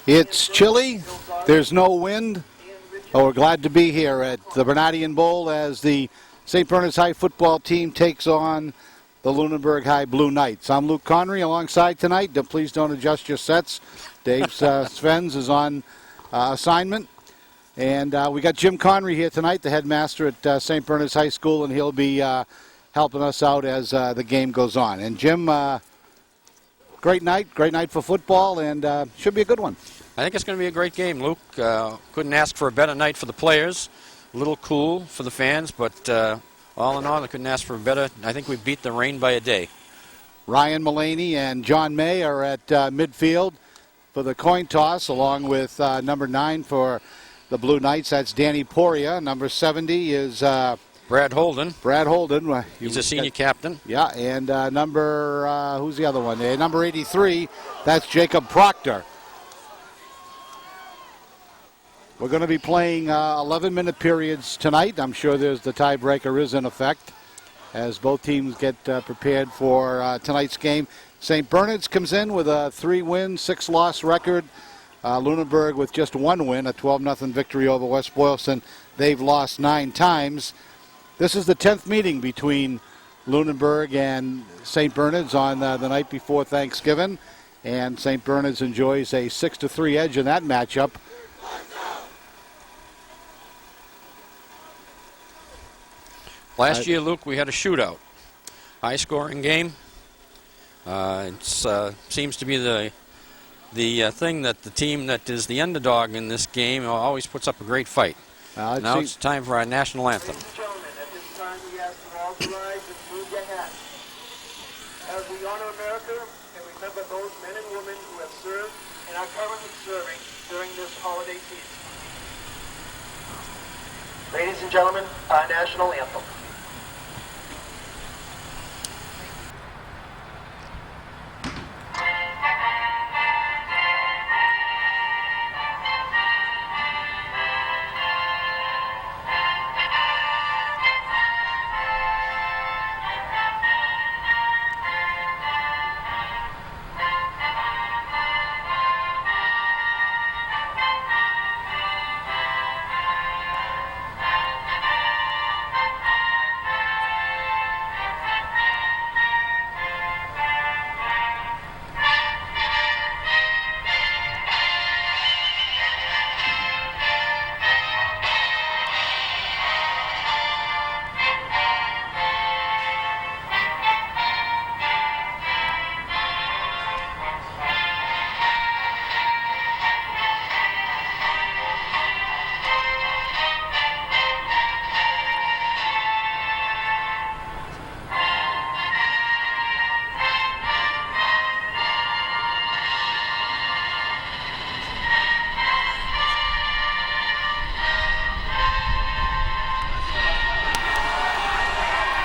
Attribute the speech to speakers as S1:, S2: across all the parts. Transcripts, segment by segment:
S1: It's chilly. There's no wind. Oh, we're glad to be here at the Bernardian Bowl as the St. Bernard's High football team takes on the Lunenburg High Blue Knights. I'm Luke Connery alongside tonight. Please don't adjust your sets. Dave Svens is on assignment. And we got Jim Connery here tonight, the headmaster at St. Bernard's High School, and he'll be helping us out as the game goes on. And Jim, great night for football, and should be a good one.
S2: I think it's going to be a great game, Luke. Couldn't ask for a better night for the players. A little cool for the fans, but all in all, I couldn't ask for a better. I think we beat the rain by a day.
S1: Ryan Mullaney and John May are at midfield for the coin toss, along with number 9 for the Blue Knights. That's Danny Poria. Number 70 is
S2: Brad Holden.
S1: Brad Holden.
S2: He's a senior captain.
S1: Yeah, and number, who's the other one? Number 83, that's Jacob Proctor. We're going to be playing 11-minute periods tonight. I'm sure the tiebreaker is in effect as both teams get prepared for tonight's game. St. Bernard's comes in with a 3-win, 6-loss record. Lunenburg with just 1 win, a 12-0 victory over West Boylston. They've lost 9 times. This is the 10th meeting between Lunenburg and St. Bernard's on the night before Thanksgiving. And St. Bernard's enjoys a 6-3 edge in that matchup.
S2: Last year, Luke, we had a shootout. High-scoring game. It seems to be the thing that the team that is the underdog in this game always puts up a great fight. Now it's time for our national anthem.
S3: Ladies and gentlemen, at this time we ask you all to rise and move your hats. As we honor America and remember those men and women who have served and are currently serving during this holiday season. Ladies and gentlemen, our national anthem.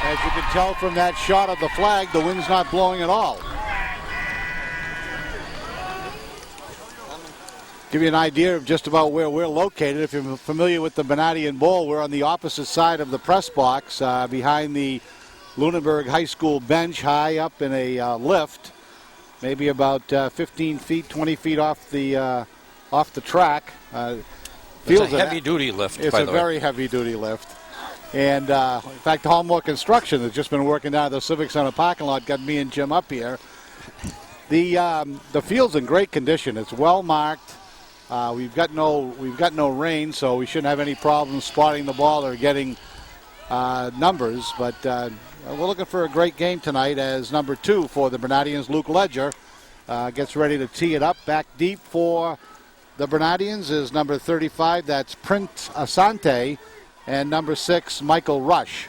S1: As you can tell from that shot of the flag, the wind's not blowing at all. Give you an idea of just about where we're located. If you're familiar with the Bernardian Bowl, we're on the opposite side of the press box, behind the Lunenburg High School bench, high up in a lift, maybe about 15 feet, 20 feet off the track.
S2: It's a heavy-duty lift, by the way.
S1: It's a very heavy-duty lift. And, in fact, Hallmore Construction has just been working down at the Civic Center parking lot, got me and Jim up here. The field's in great condition. It's well marked. We've got no rain, so we shouldn't have any problems spotting the ball or getting numbers. But we're looking for a great game tonight as number 2 for the Bernardians, Luke Ledger, gets ready to tee it up. Back deep for the Bernardians is number 35. That's Prince Asante. And number 6, Michael Rush.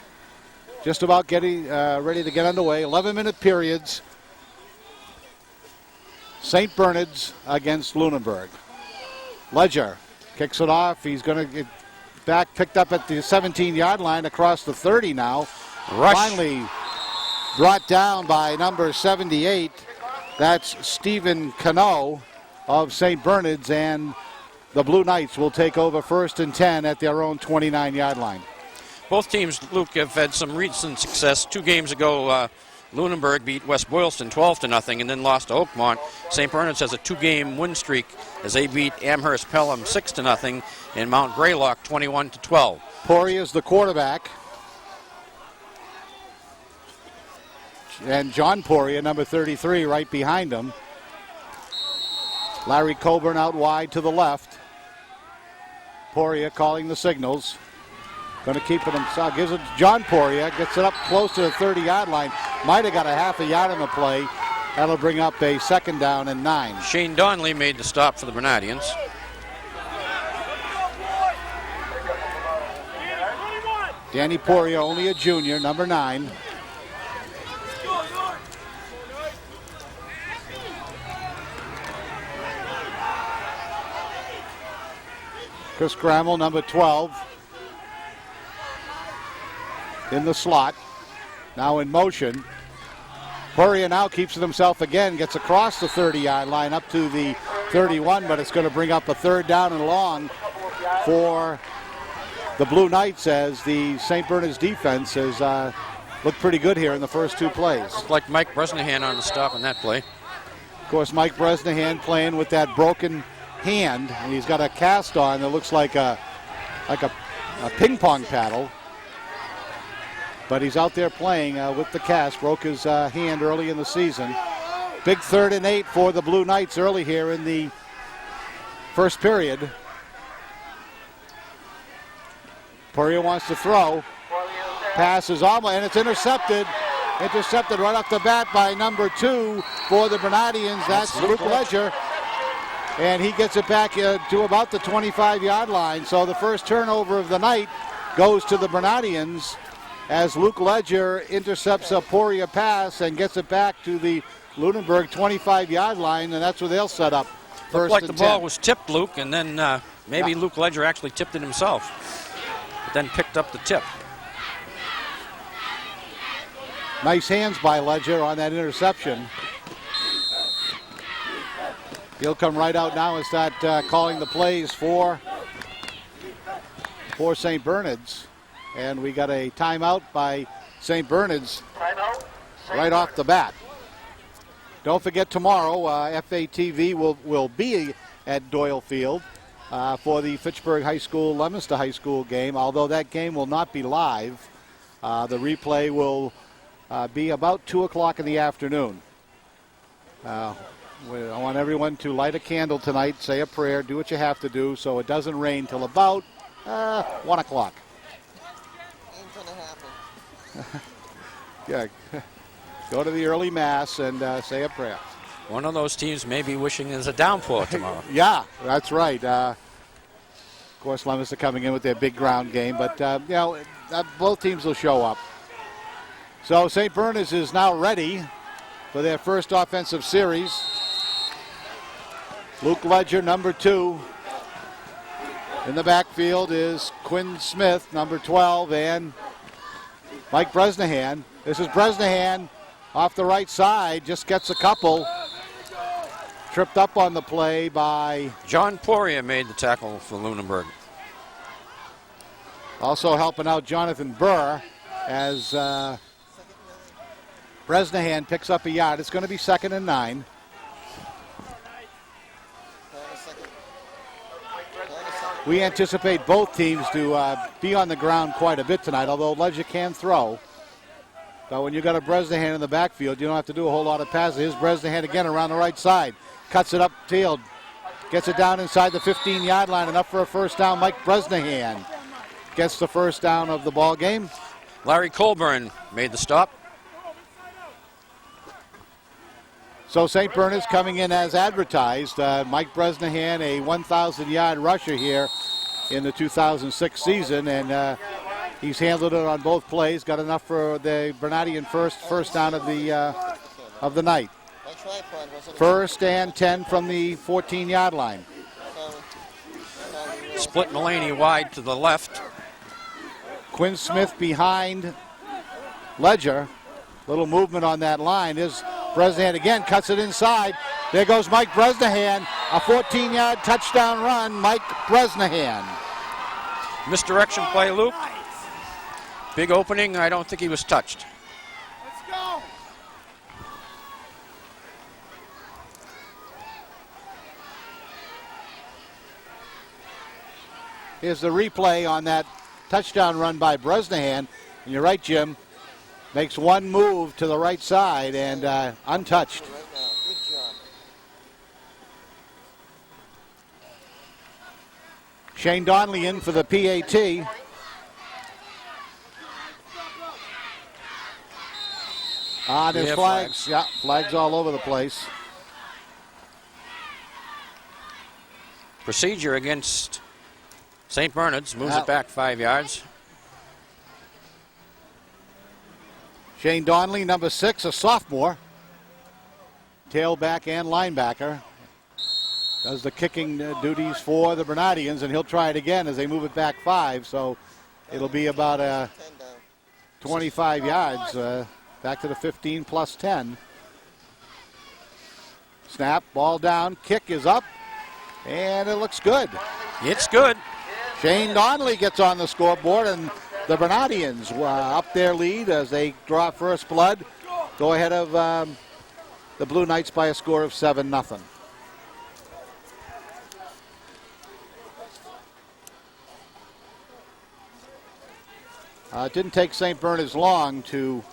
S1: Just about getting ready to get underway. 11-minute periods. St. Bernard's against Lunenburg. Ledger kicks it off. He's going to get back, picked up at the 17-yard line across the 30 now.
S2: Rush.
S1: Finally brought down by number 78. That's Stephen Cano of St. Bernard's, and the Blue Knights will take over 1st and 10 at their own 29-yard line.
S2: Both teams, Luke, have had some recent success. 2 games ago, Lunenburg beat West Boylston 12-0 and then lost to Oakmont. St. Bernard's has a 2-game win streak as they beat Amherst Pelham 6-0 and Mount Greylock 21-12.
S1: Poirier is the quarterback. And John Poirier, number 33, right behind him. Larry Coburn out wide to the left. Poirier calling the signals. Going to keep it himself. Gives it to John Poirier. Gets it up close to the 30-yard line. Might have got a half a yard on the play. That'll bring up a 2nd down and 9.
S2: Shane Donnelly made the stop for the Bernardians.
S1: Danny Poirier, only a junior, number 9. Chris Grammel, number 12, in the slot. Now in motion. Poirier now keeps it himself again, gets across the 30-yard line up to the 31, but it's going to bring up a 3rd down and long for the Blue Knights as the St. Bernard's defense has looked pretty good here in the first 2 plays.
S2: Looked like Mike Bresnahan on the stop on that play.
S1: Of course, Mike Bresnahan playing with that broken hand, and he's got a cast on that looks like a ping pong paddle. But he's out there playing with the cast. Broke his hand early in the season. Big 3rd and 8 for the Blue Knights early here in the first period. Poirier wants to throw. Pass is almost, and it's intercepted. Intercepted right off the bat by number 2 for the Bernardians. That's Luke Ledger. And he gets it back to about the 25-yard line. So the first turnover of the night goes to the Bernardians as Luke Ledger intercepts a Poirier pass and gets it back to the Lunenburg 25-yard line, and that's where they'll set up first
S2: Looked like
S1: and
S2: the ball
S1: 10.
S2: was tipped, Luke, and then maybe Luke Ledger actually tipped it himself, but then picked up the tip.
S1: Nice hands by Ledger on that interception. He'll come right out now and start calling the plays for St. Bernard's. And we got a timeout by St. Bernard's right off the bat. Don't forget tomorrow, FATV will be at Doyle Field for the Fitchburg High School, Leominster High School game, although that game will not be live. The replay will be about 2 o'clock in the afternoon. I want everyone to light a candle tonight, say a prayer, do what you have to do so it doesn't rain till about 1 o'clock.
S4: Ain't gonna happen.
S1: Yeah, go to the early mass and say a prayer.
S2: One of those teams may be wishing there's a downpour tomorrow.
S1: Yeah, that's right. Of course, Leominster coming in with their big ground game, but both teams will show up. So St. Bernard's is now ready for their first offensive series. Luke Ledger, number 2. In the backfield is Quinn Smith, number 12, and Mike Bresnahan. This is Bresnahan off the right side, just gets a couple. Tripped up on the play by...
S2: John Poirier made the tackle for Lunenburg.
S1: Also helping out Jonathan Burr as Bresnahan picks up a yard. It's going to be 2nd and 9. We anticipate both teams to be on the ground quite a bit tonight, although Ledger can throw. But when you got a Bresnahan in the backfield, you don't have to do a whole lot of passes. Here's Bresnahan again around the right side. Cuts it upfield. Gets it down inside the 15-yard line. Enough for a first down. Mike Bresnahan gets the first down of the ball game.
S2: Larry Colburn made the stop.
S1: So St. Bernard's coming in as advertised. Mike Bresnahan, a 1,000-yard rusher here in the 2006 season, and he's handled it on both plays. Got enough for the Bernardian first down of the night. First and 10 from the 14-yard line.
S2: Split Mulaney wide to the left.
S1: Quinn Smith behind Ledger. Little movement on that line. Is Bresnahan again, cuts it inside. There goes Mike Bresnahan. A 14-yard touchdown run, Mike Bresnahan.
S2: Misdirection play, Luke. Big opening. I don't think he was touched.
S1: Here's the replay on that touchdown run by Bresnahan. And you're right, Jim. Makes one move to the right side and untouched.
S4: Right now. Good job.
S1: Shane Donnelly in for the PAT. There's flags. Yeah, flags all over the place.
S2: Procedure against St. Bernard's. Moves it back 5 yards.
S1: Shane Donnelly, number 6, a sophomore. Tailback and linebacker. Does the kicking duties for the Bernardians, and he'll try it again as they move it back 5. So it'll be about
S4: 10 down.
S1: 25 yards. Back to the 15 plus 10. Snap, ball down, kick is up, and it looks good.
S2: It's good.
S1: Shane Donnelly gets on the scoreboard, and the Bernardians up their lead as they draw first blood. Go ahead of the Blue Knights by a score of 7-0. It didn't take St. Bernard's long to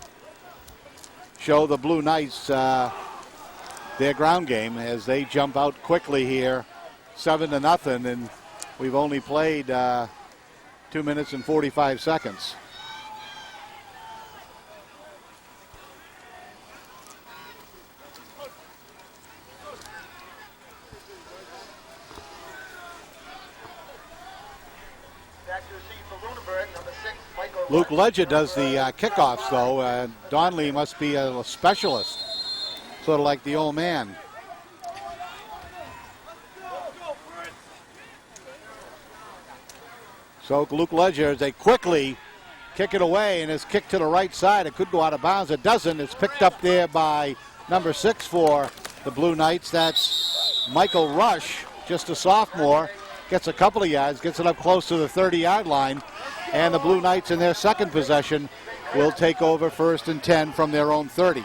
S1: show the Blue Knights their ground game as they jump out quickly here, 7-0, and we've only played 2 minutes and 45 seconds.
S3: Back to the seat for Lunenburg, number 6, Michael.
S1: Luke Ledger does the kickoffs, though. Donnelly must be a specialist, sort of like the old man. So Luke Ledger, as they quickly kick it away, and his kick to the right side. It could go out of bounds. It doesn't. It's picked up there by number 6 for the Blue Knights. That's Michael Rush, just a sophomore. Gets a couple of yards, gets it up close to the 30-yard line. And the Blue Knights in their second possession will take over 1st and 10 from their own 30.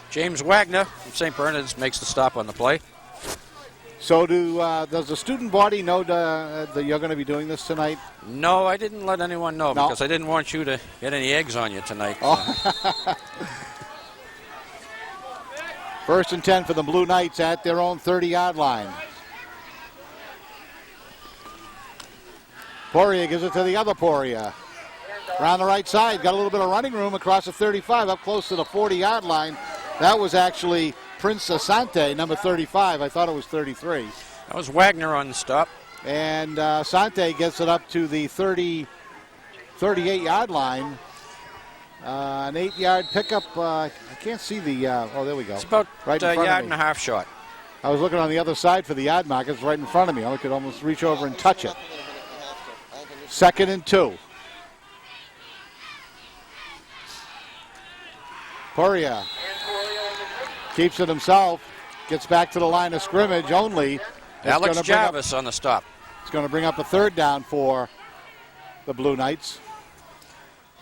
S2: James Wagner from St. Bernard's makes the stop on the play.
S1: So does the student body know that you're going to be doing this tonight?
S2: No, I didn't let anyone know
S1: No.
S2: because I didn't want you to get any eggs on you tonight.
S1: Oh. 1st and 10 for the Blue Knights at their own 30-yard line. Poirier gives it to the other Poirier. Around the right side, got a little bit of running room across the 35, up close to the 40-yard line. That was actually Prince Asante, number 35. I thought it was 33.
S2: That was Wagner on the stop.
S1: And Asante gets it up to the 38-yard line. An 8-yard pickup. I can't see the, there we go.
S2: It's about
S1: right in
S2: a
S1: front
S2: yard
S1: of
S2: and
S1: me.
S2: a half shot.
S1: I was looking on the other side for the yard mark. It's right in front of me. I could almost reach over and touch it. 2nd and 2. Poirier keeps it himself. Gets back to the line of scrimmage only. It's
S2: Alex
S1: gonna bring up-
S2: Jarvis on the stop.
S1: It's going to bring up a 3rd down for the Blue Knights.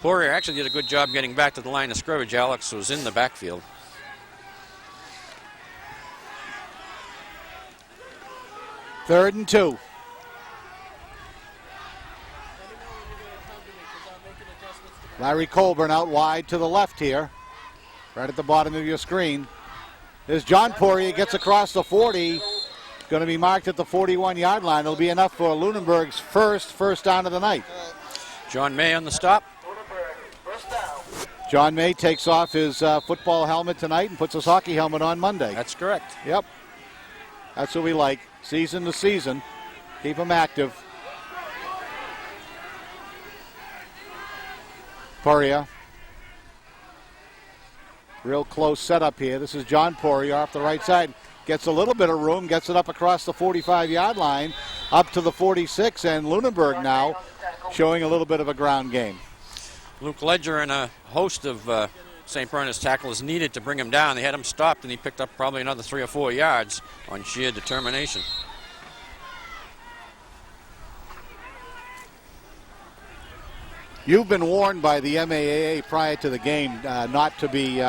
S2: Poirier actually did a good job getting back to the line of scrimmage. Alex was in the backfield.
S1: 3rd and 2. Larry Colburn out wide to the left here, right at the bottom of your screen. There's John Poirier, gets across the 40. Going to be marked at the 41-yard line. It'll be enough for Lunenburg's first down of the night.
S2: John May on the stop.
S3: Lunenburg, first down.
S1: John May takes off his football helmet tonight and puts his hockey helmet on Monday.
S2: That's correct.
S1: Yep. That's what we like. Season to season. Keep them active. Poirier. Real close setup here. This is John Poirier off the right side. Gets a little bit of room, gets it up across the 45-yard line, up to the 46, and Lunenburg now showing a little bit of a ground game.
S2: Luke Ledger and a host of St. Bernard's tacklers needed to bring him down. They had him stopped, and he picked up probably another 3 or 4 yards on sheer determination.
S1: You've been warned by the MAAA prior to the game not to be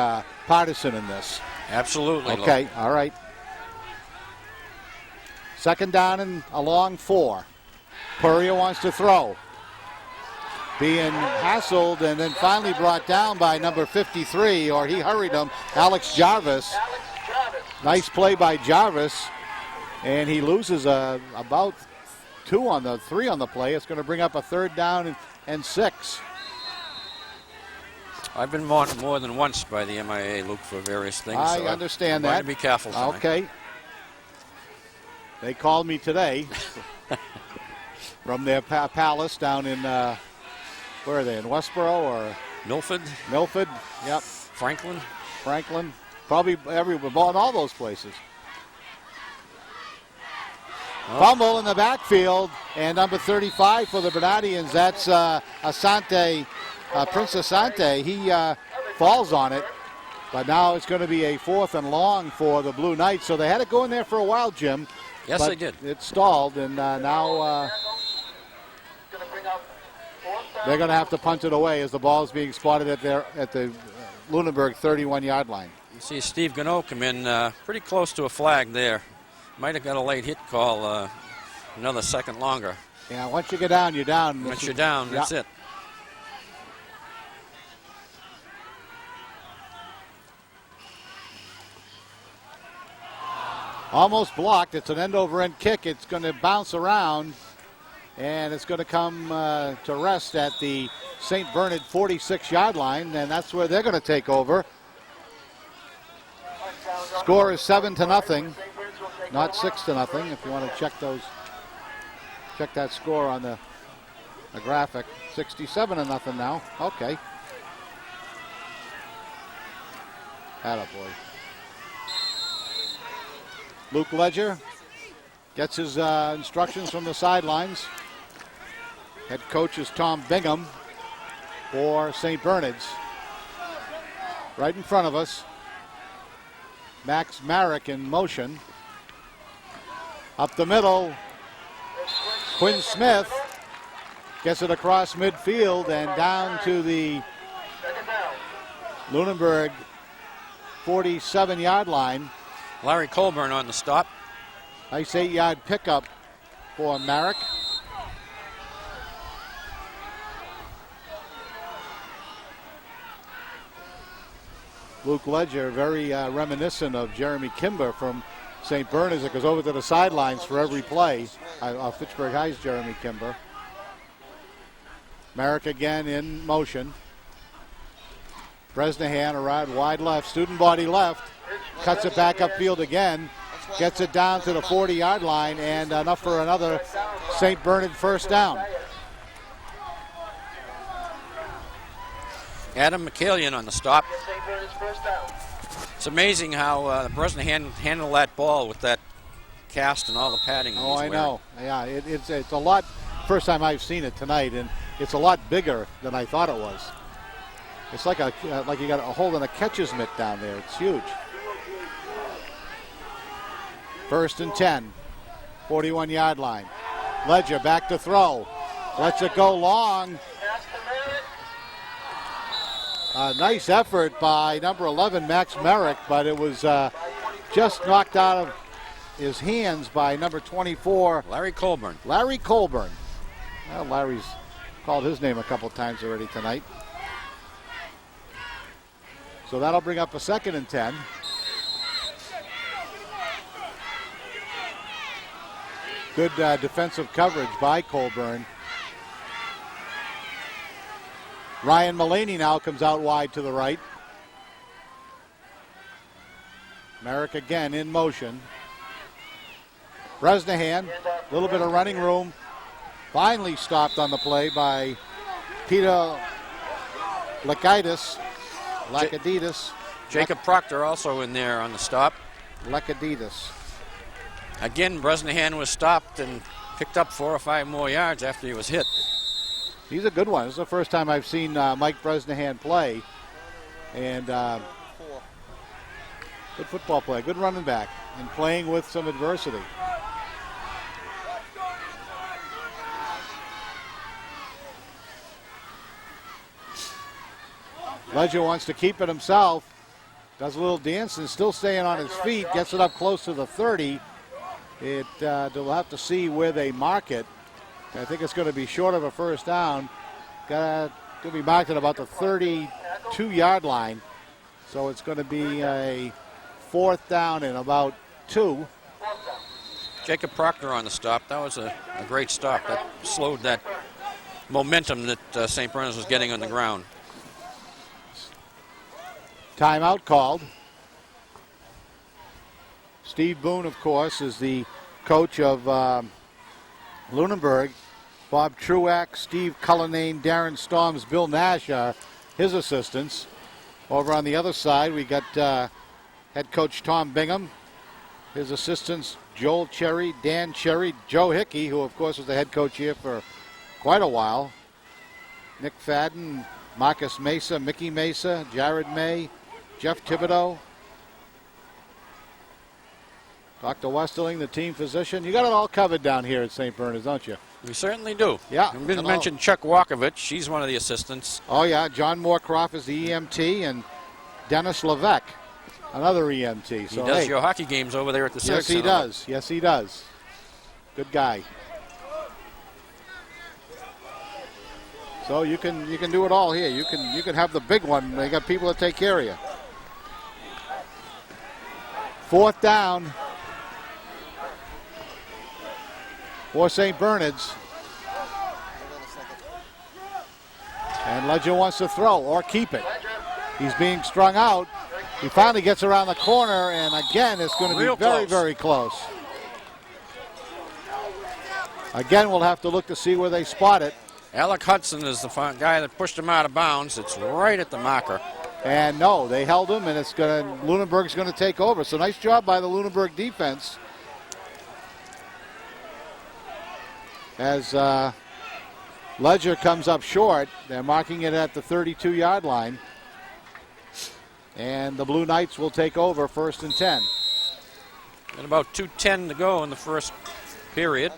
S1: partisan in this.
S2: Absolutely.
S1: Okay, all right. 2nd down and a long 4. Purrier wants to throw. Being hassled and then finally brought down by number 53, or he hurried him, Alex Jarvis. Nice play by Jarvis. And he loses about 3 on the play. It's going to bring up a 3rd down and 6.
S2: I've been warned more than once by the MIA, Luke, for various things.
S1: I understand
S2: I'm
S1: that.
S2: going to be careful tonight.
S1: Okay. They called me today from their palace down in, where are they, in Westboro or?
S2: Milford.
S1: Milford, yep.
S2: Franklin.
S1: Probably all those places. Oh. Fumble in the backfield, and number 35 for the Bernardians, that's Asante, Prince Asante. He falls on it, but now it's going to be a 4th and long for the Blue Knights. So they had it going there for a while, Jim.
S2: Yes, they did.
S1: It stalled, and now they're going to have to punt it away as the ball is being spotted at the Lunenburg 31-yard line.
S2: You see Steve Gano come in pretty close to a flag there. Might have got a late hit call another second longer.
S1: Yeah, once you get down, you're down.
S2: Once you're down, that's it.
S1: Almost blocked. It's an end-over-end kick. It's going to bounce around, and it's going to come to rest at the St. Bernard 46-yard line, and that's where they're going to take over. Score is 7-0, not 6-0. If you want to check that score on the graphic. 67-0 now. Okay. Attaboy. Luke Ledger gets his instructions from the sidelines. Head coach is Tom Bingham for St. Bernard's. Right in front of us, Max Marek in motion. Up the middle, Quinn Smith gets it across midfield and down to the Lunenburg 47-yard line.
S2: Larry Colburn on the stop.
S1: Nice 8-yard pickup for Marek. Luke Ledger, very reminiscent of Jeremy Kimber from St. Bernard's, that goes over to the sidelines for every play. Fitchburg High's Jeremy Kimber. Marek again in motion. Bresnahan around wide left, student body left. Cuts it back upfield again. Gets it down to the 40-yard line, and enough for another St. Bernard first down.
S2: Adam McCallion on the stop. It's amazing how Bresnahan handled that ball with that cast and all the padding.
S1: Oh, I know. Yeah, it's a lot. First time I've seen it tonight, and it's a lot bigger than I thought it was. It's like you got a holding a catcher's mitt down there. It's huge. 1st and 10, 41-yard line. Ledger back to throw. Lets it go long. Nice effort by number 11, Max Marek, but it was just knocked out of his hands by number 24,
S2: Larry Colburn.
S1: Larry Colburn. Well, Larry's called his name a couple times already tonight. So that'll bring up a 2nd and 10. Good defensive coverage by Colburn. Ryan Mullaney now comes out wide to the right. Marek again in motion. Bresnahan, a little bit of running room. Finally stopped on the play by Peter Lakaitis.
S2: Jacob Proctor also in there on the stop.
S1: Lakaditis.
S2: Again, Bresnahan was stopped and picked up 4 or 5 more yards after he was hit.
S1: He's a good one. This is the first time I've seen Mike Bresnahan play. And good football play, good running back, and playing with some adversity. Ledger wants to keep it himself. Does a little dance and still staying on his feet. Gets it up close to the 30. They'll have to see where they mark it. I think it's going to be short of a first down. Going to be marked at about the 32-yard line. So it's going to be a 4th down and about 2.
S2: Jacob Proctor on the stop. That was a great stop. That slowed that momentum that St. Bernard's was getting on the ground.
S1: Timeout called. Steve Boone, of course, is the coach of Lunenburg. Bob Truax, Steve Cullinane, Darren Storms, Bill Nash are his assistants. Over on the other side, we got head coach Tom Bingham. His assistants, Joel Cherry, Dan Cherry, Joe Hickey, who, of course, was the head coach here for quite a while. Nick Fadden, Marcus Mesa, Mickey Mesa, Jared May, Jeff Thibodeau. Dr. Westerling, the team physician. You got it all covered down here at St. Bernard's, don't you?
S2: We certainly do.
S1: Yeah.
S2: We didn't mention Chuck Walkovich. She's one of the assistants.
S1: Oh, yeah. John Moorcroft is the EMT, and Dennis Levesque, another EMT. So,
S2: he does your hockey games over there at the Civic
S1: Yes, he
S2: Center.
S1: does. Yes, he does. Good guy. So you can do it all here. You can have the big one. They got people that take care of you. 4th down for St. Bernard's. And Ledger wants to throw or keep it. He's being strung out. He finally gets around the corner, and again, it's going to be very, very close. Again, we'll have to look to see where they spot it.
S2: Alec Hudson is the guy that pushed him out of bounds. It's right at the marker.
S1: And no, they held him, and Lunenburg's going to take over. So nice job by the Lunenburg defense. As Ledger comes up short, they're marking it at the 32-yard line. And the Blue Knights will take over 1st and 10.
S2: And about 2:10 to go in the first period.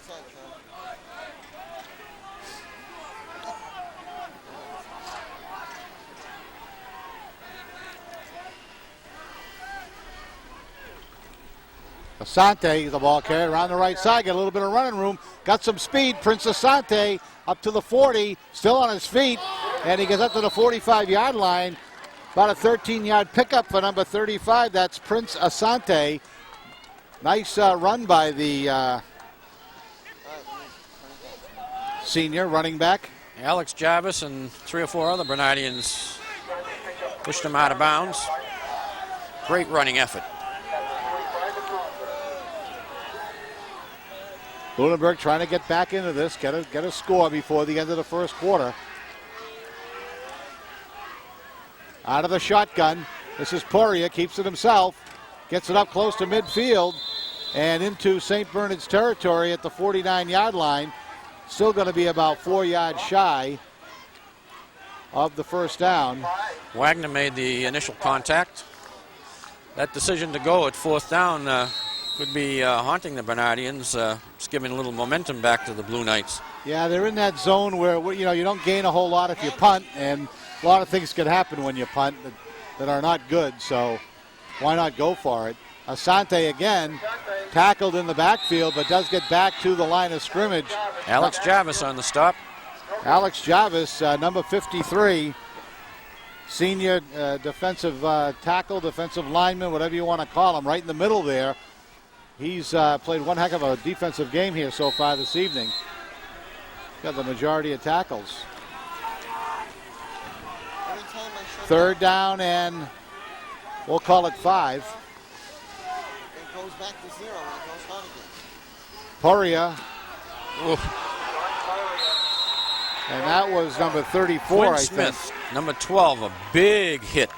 S1: Asante, the ball carried around the right side, got a little bit of running room, got some speed. Prince Asante up to the 40, still on his feet, and he gets up to the 45-yard line. About a 13-yard pickup for number 35. That's Prince Asante. Nice run by the senior running back.
S2: Alex Jarvis and 3 or 4 other Bernardians pushed him out of bounds. Great running effort.
S1: Lunenburg trying to get back into this, get a score before the end of the first quarter. Out of the shotgun, this is Poirier, keeps it himself, gets it up close to midfield and into St. Bernard's territory at the 49-yard line. Still going to be about 4 yards shy of the first down.
S2: Wagner made the initial contact. That decision to go at 4th down could be haunting the Bernardians. It's giving a little momentum back to the Blue Knights.
S1: Yeah, they're in that zone where you don't gain a whole lot if you punt, and a lot of things can happen when you punt that are not good, so why not go for it? Asante again, tackled in the backfield, but does get back to the line of scrimmage.
S2: Alex Jarvis on the stop.
S1: Alex Jarvis, number 53, senior defensive tackle, defensive lineman, whatever you want to call him, right in the middle there. He's played one heck of a defensive game here so far this evening. Got the majority of tackles. 3rd down, and we'll call it 5.
S4: It goes back to 0 when it goes down again.
S1: Poirier.
S2: Oof.
S1: And that was number 34,
S2: Quinn
S1: I
S2: Smith,
S1: think.
S2: number 12, a big hit.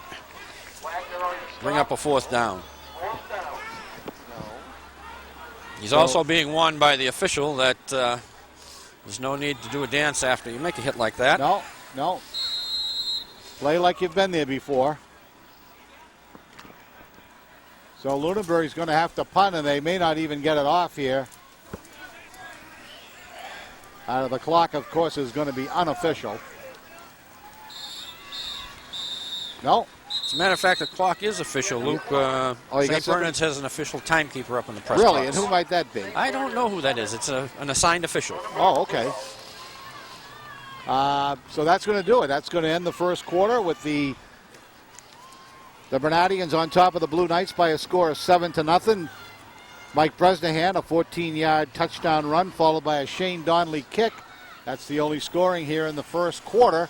S2: Bring up a 4th down. He's also being warned by the official that there's no need to do a dance after you make a hit like that.
S1: No. Play like you've been there before. So Lunenburg's going to have to punt, and they may not even get it off here. The clock, of course, is going to be unofficial. No.
S2: As a matter of fact, the clock is official, Luke.
S1: you got
S2: St.
S1: something?
S2: Bernard's has an official timekeeper up in the press
S1: Really?
S2: box.
S1: And who might that be?
S2: I don't know who that is. It's an assigned official.
S1: Oh, okay. So that's going to do it. That's going to end the first quarter with the Bernardians on top of the Blue Knights by a score of 7-0. Mike Bresnahan, a 14-yard touchdown run, followed by a Shane Donnelly kick. That's the only scoring here in the first quarter.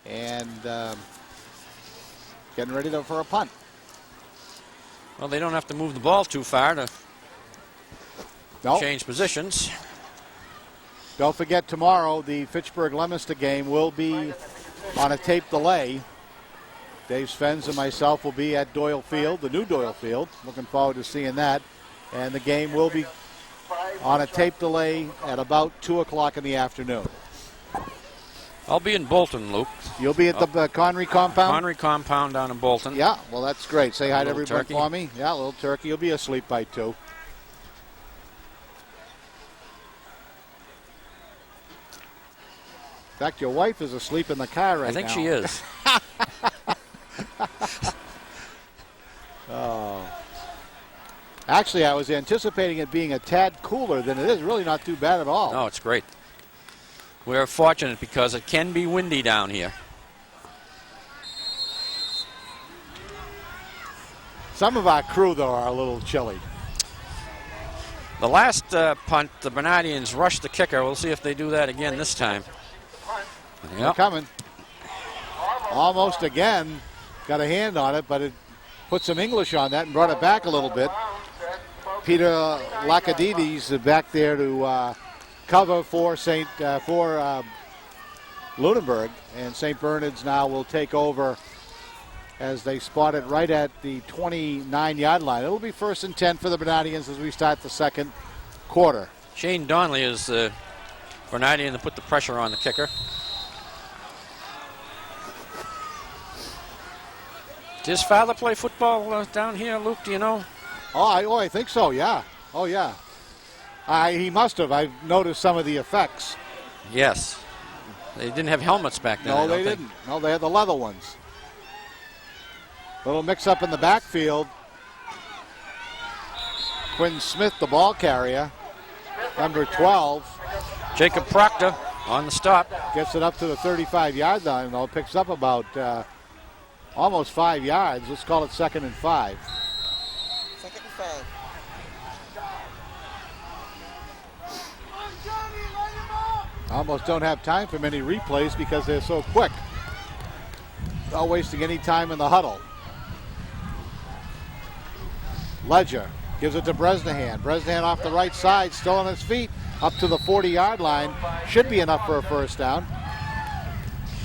S1: And getting ready for a punt.
S2: Well, they don't have to move the ball too far to
S1: Nope.
S2: change positions.
S1: Don't forget, tomorrow the Fitchburg-Leominster game will be on a tape delay. Dave Svens and myself will be at Doyle Field, the new Doyle Field. Looking forward to seeing that. And the game will be on a tape delay at about 2 o'clock in the afternoon.
S2: I'll be in Bolton, Luke.
S1: You'll be at the Connery compound?
S2: Connery compound down in Bolton.
S1: Yeah, well, that's great. Say hi to
S2: Little
S1: everyone
S2: turkey.
S1: for me. Yeah, little turkey. You'll be asleep by 2. In fact, your wife is asleep in the car right now.
S2: I think she is.
S1: Actually, I was anticipating it being a tad cooler than it is. Really not too bad at all.
S2: No, it's great. We're fortunate because it can be windy down here.
S1: Some of our crew, though, are a little chilly.
S2: The last punt, the Bernardians rushed the kicker. We'll see if they do that again this time.
S1: They're coming. Almost again. Got a hand on it, but it put some English on that and brought it back a little bit. Peter Lacadides back there to cover for Lunenburg, and St. Bernard's now will take over as they spot it right at the 29-yard line. It'll be 1st and 10 for the Bernardians as we start the second quarter.
S2: Shane Donnelly is the Bernardian to put the pressure on the kicker. Does his father play football down here, Luke? Do you know?
S1: I think so, yeah. Oh, yeah. He must have. I've noticed some of the effects.
S2: Yes. They didn't have helmets back then.
S1: No, they didn't. No, they had the leather ones. Little mix-up in the backfield. Quinn Smith, the ball carrier, number 12.
S2: Jacob Proctor on the stop.
S1: Gets it up to the 35-yard line, though. Picks up about almost 5 yards. Let's call it 2nd and 5.
S4: 2nd and 5.
S1: Almost don't have time for many replays because they're so quick. Not wasting any time in the huddle. Ledger gives it to Bresnahan. Bresnahan off the right side, still on his feet, up to the 40-yard line. Should be enough for a first down.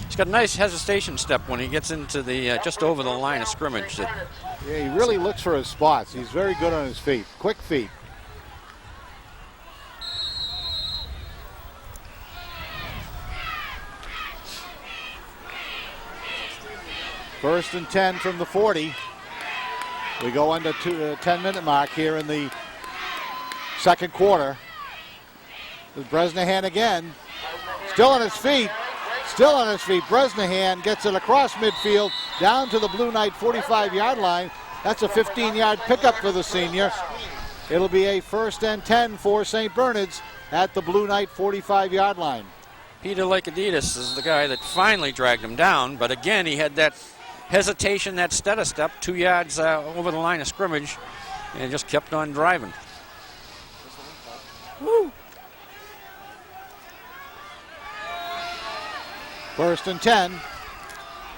S2: He's got a nice hesitation step when he gets into the just over the line of scrimmage.
S1: Yeah, he really looks for his spots. He's very good on his feet. Quick feet. First and 10 from the 40. We go under the 10-minute mark here in the second quarter. With Bresnahan again. Still on his feet. Still on his feet. Bresnahan gets it across midfield down to the Blue Knight 45-yard line. That's a 15-yard pickup for the senior. It'll be a 1st and 10 for St. Bernard's at the Blue Knight 45-yard line.
S2: Peter Lakaditis is the guy that finally dragged him down, but again, he had that hesitation, that stutter step, 2 yards over the line of scrimmage, and just kept on driving.
S1: Woo. 1st and 10.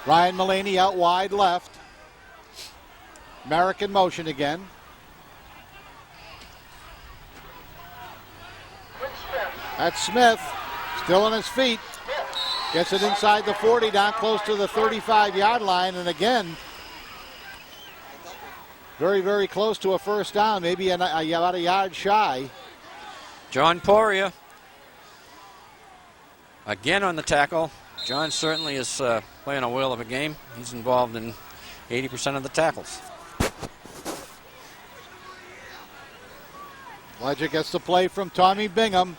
S1: Ryan Mullaney out wide left. Merrick in motion again. That's Smith. Still on his feet. Gets it inside the 40, down close to the 35-yard line. And again, very, very close to a first down. Maybe about a yard shy.
S2: John Poria again on the tackle. John certainly is playing a whale of a game. He's involved in 80% of the tackles.
S1: Ledger gets the play from Tommy Bingham.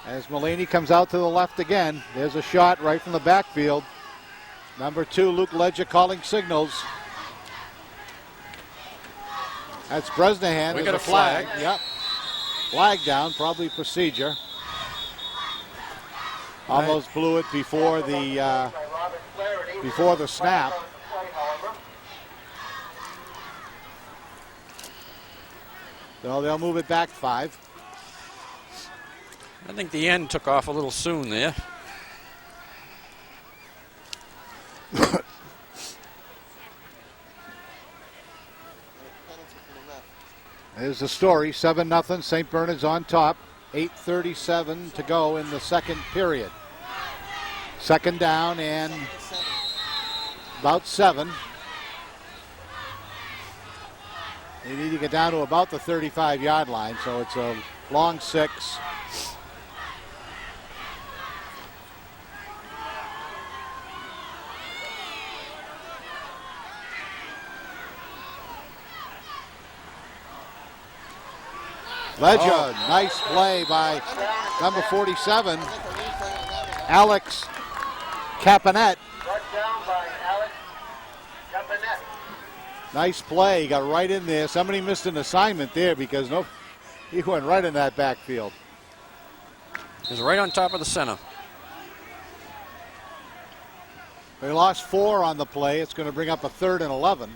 S1: As Mullaney comes out to the left again, there's a shot right from the backfield. Number 2, Luke Ledger calling signals. That's Bresnahan.
S2: We
S1: There's
S2: got a flag.
S1: Yep. Flag down, probably procedure. Almost blew it before the snap. So they'll move it back 5.
S2: I think the end took off a little soon there.
S1: There's the story, 7-0, St. Bernard's on top. 8:37 to go in the second period. Second down and about 7. They need to get down to about the 35-yard line, so it's a long 6. Ledger, nice play by number 47, Alex Capanet. Nice play, he got right in there. Somebody missed an assignment there because he went right in that backfield.
S2: He's right on top of the center.
S1: They lost 4 on the play. It's going to bring up a 3rd and 11.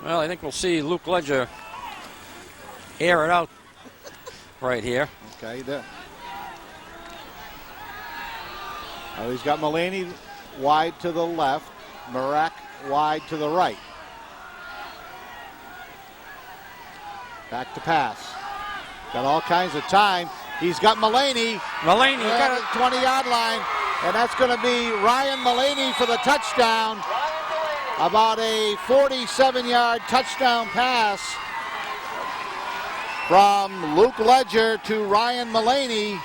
S2: Well, I think we'll see Luke Ledger air it out right here.
S1: Okay, there. Oh, he's got Mullaney wide to the left, Marak wide to the right. Back to pass. Got all kinds of time. He's got Mullaney.
S2: Mullaney
S1: Got it 20-yard line, and that's going to be Ryan Mullaney for the touchdown. About a 47-yard touchdown pass from Luke Ledger to Ryan Mullaney.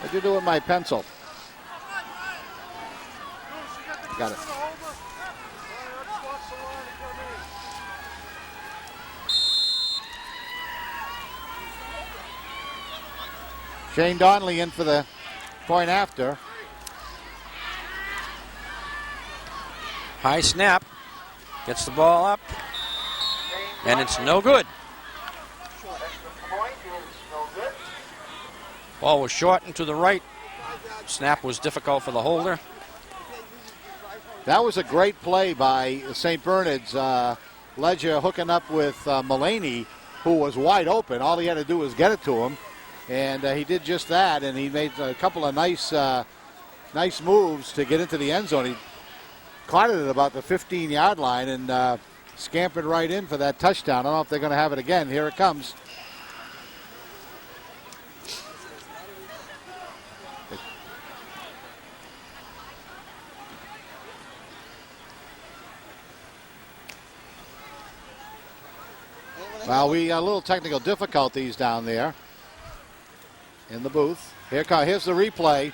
S1: What'd you do with my pencil? Got it. Shane Donnelly in for the point after.
S2: High snap. Gets the ball up. And it's no good. Ball was short and to the right. Snap was difficult for the holder.
S1: That was a great play by St. Bernard's. Ledger hooking up with Mullaney, who was wide open. All he had to do was get it to him. And he did just that, and he made a couple of nice moves to get into the end zone. He caught it at about the 15-yard line and scampered right in for that touchdown. I don't know if they're going to have it again. Here it comes. Well, we got a little technical difficulties down there in the booth. Here's the replay.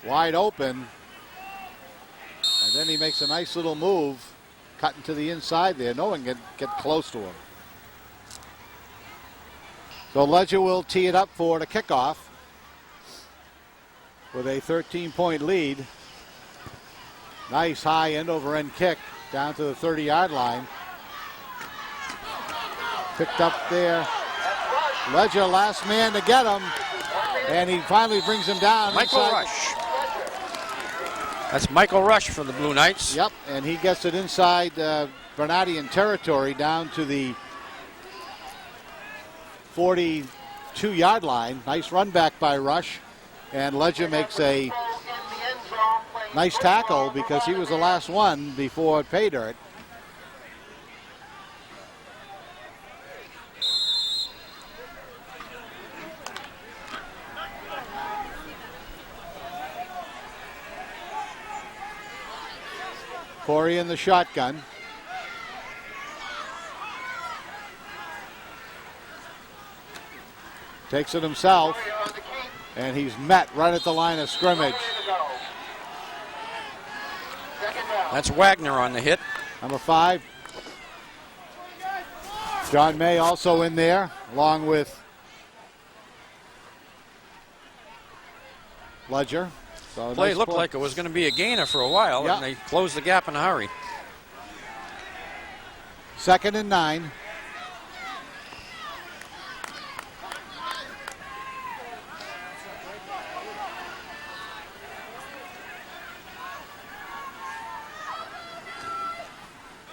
S1: Wide open. And then he makes a nice little move, cutting to the inside there. No one can get close to him. So Ledger will tee it up for the kickoff with a 13-point lead. Nice high end-over-end kick down to the 30-yard line. Picked up there. Ledger, last man to get him. And he finally brings him down.
S2: Michael Rush. That's Michael Rush for the Blue Knights.
S1: Yep, and he gets it inside Bernardian territory down to the 42-yard line. Nice run back by Rush. And Ledger makes a nice tackle because he was the last one before pay dirt. Corey in the shotgun. Takes it himself, and he's met right at the line of scrimmage.
S2: That's Wagner on the hit.
S1: Number 5. John May also in there, along with Ledger. So
S2: Play
S1: nice
S2: looked
S1: play.
S2: like it was going to be a gainer for a while,
S1: Yeah.
S2: and they closed the gap in a hurry.
S1: 2nd and 9.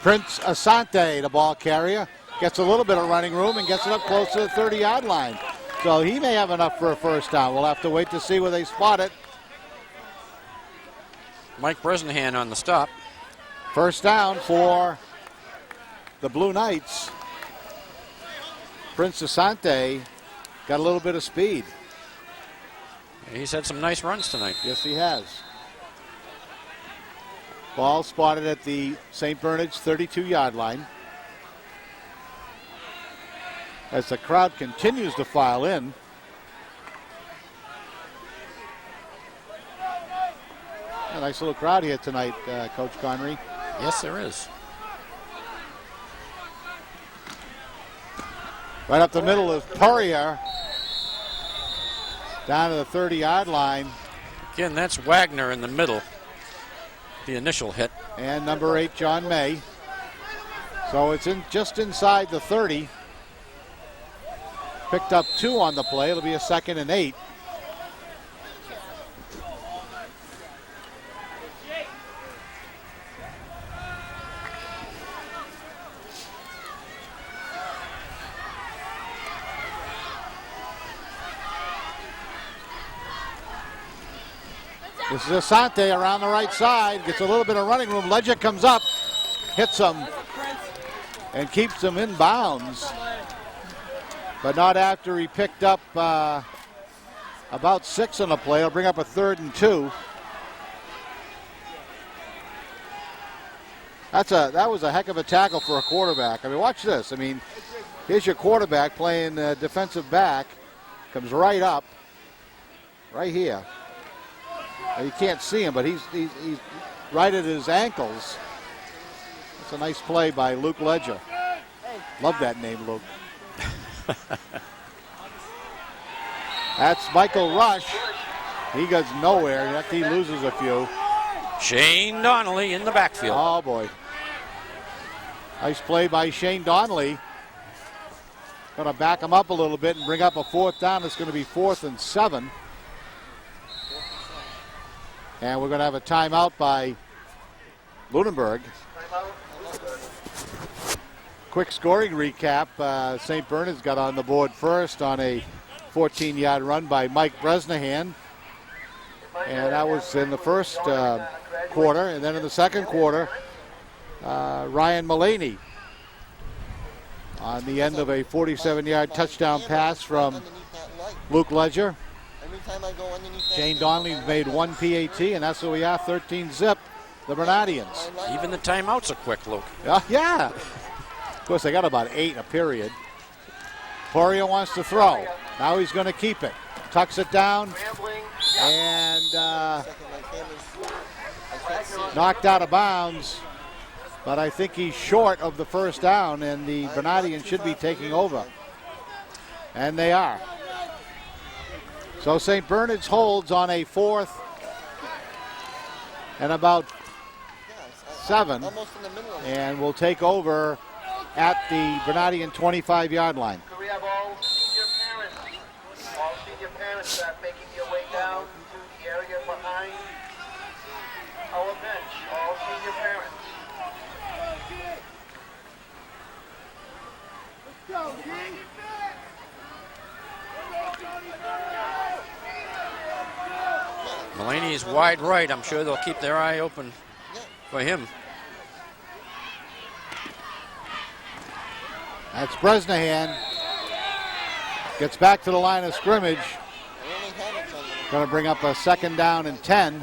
S1: Prince Asante, the ball carrier, gets a little bit of running room and gets it up close to the 30-yard line. So he may have enough for a first down. We'll have to wait to see where they spot it.
S2: Mike Bresnahan on the stop.
S1: First down for the Blue Knights. Prince Asante got a little bit of speed.
S2: He's had some nice runs tonight.
S1: Yes, he has. Ball spotted at the St. Bernard's 32-yard line. As the crowd continues to file in. A nice little crowd here tonight, Coach Connery.
S2: Yes, there is.
S1: Right up the middle is Poirier. Down to the 30-yard line.
S2: Again, that's Wagner in the middle. The initial hit.
S1: And number 8, John May. So it's in just inside the 30. Picked up 2 on the play. It'll be a 2nd and 8. This is Asante around the right side. Gets a little bit of running room. Ledger comes up, hits him, and keeps him in bounds. But not after he picked up about 6 on the play. It'll bring up a 3rd and 2. That was a heck of a tackle for a quarterback. I mean, watch this. I mean, here's your quarterback playing defensive back. Comes right up, right here. You can't see him, but he's right at his ankles. That's a nice play by Luke Ledger. Love that name, Luke. That's Michael Rush. He goes nowhere after he loses a few.
S2: Shane Donnelly in the backfield.
S1: Oh, boy. Nice play by Shane Donnelly. Going to back him up a little bit and bring up a 4th down. It's going to be 4th and 7. And we're going to have a timeout by Lunenburg. Quick scoring recap. St. Bernard's got on the board first on a 14-yard run by Mike Bresnahan. And that was in the first quarter. And then in the second quarter, Ryan Mullaney on the end of a 47-yard touchdown pass from Luke Ledger. Shane Donnelly's made 1 PAT, and that's where we are, 13-zip, the Bernardians.
S2: Even the timeouts are quick, Luke.
S1: Yeah. Of course, they got about 8 a period. Poirier wants to throw. Now he's going to keep it. Tucks it down, and knocked out of bounds. But I think he's short of the first down, and the Bernardians should be taking over. And they are. So St. Bernard's holds on a 4th and about 7. And will take over at the Bernardian 25-yard line.
S3: Could we have all senior parents that making your way down to the area behind our bench, all senior parents.
S2: Mullaney is wide right. I'm sure they'll keep their eye open for him.
S1: That's Bresnahan. Gets back to the line of scrimmage. Going to bring up a 2nd down and 10.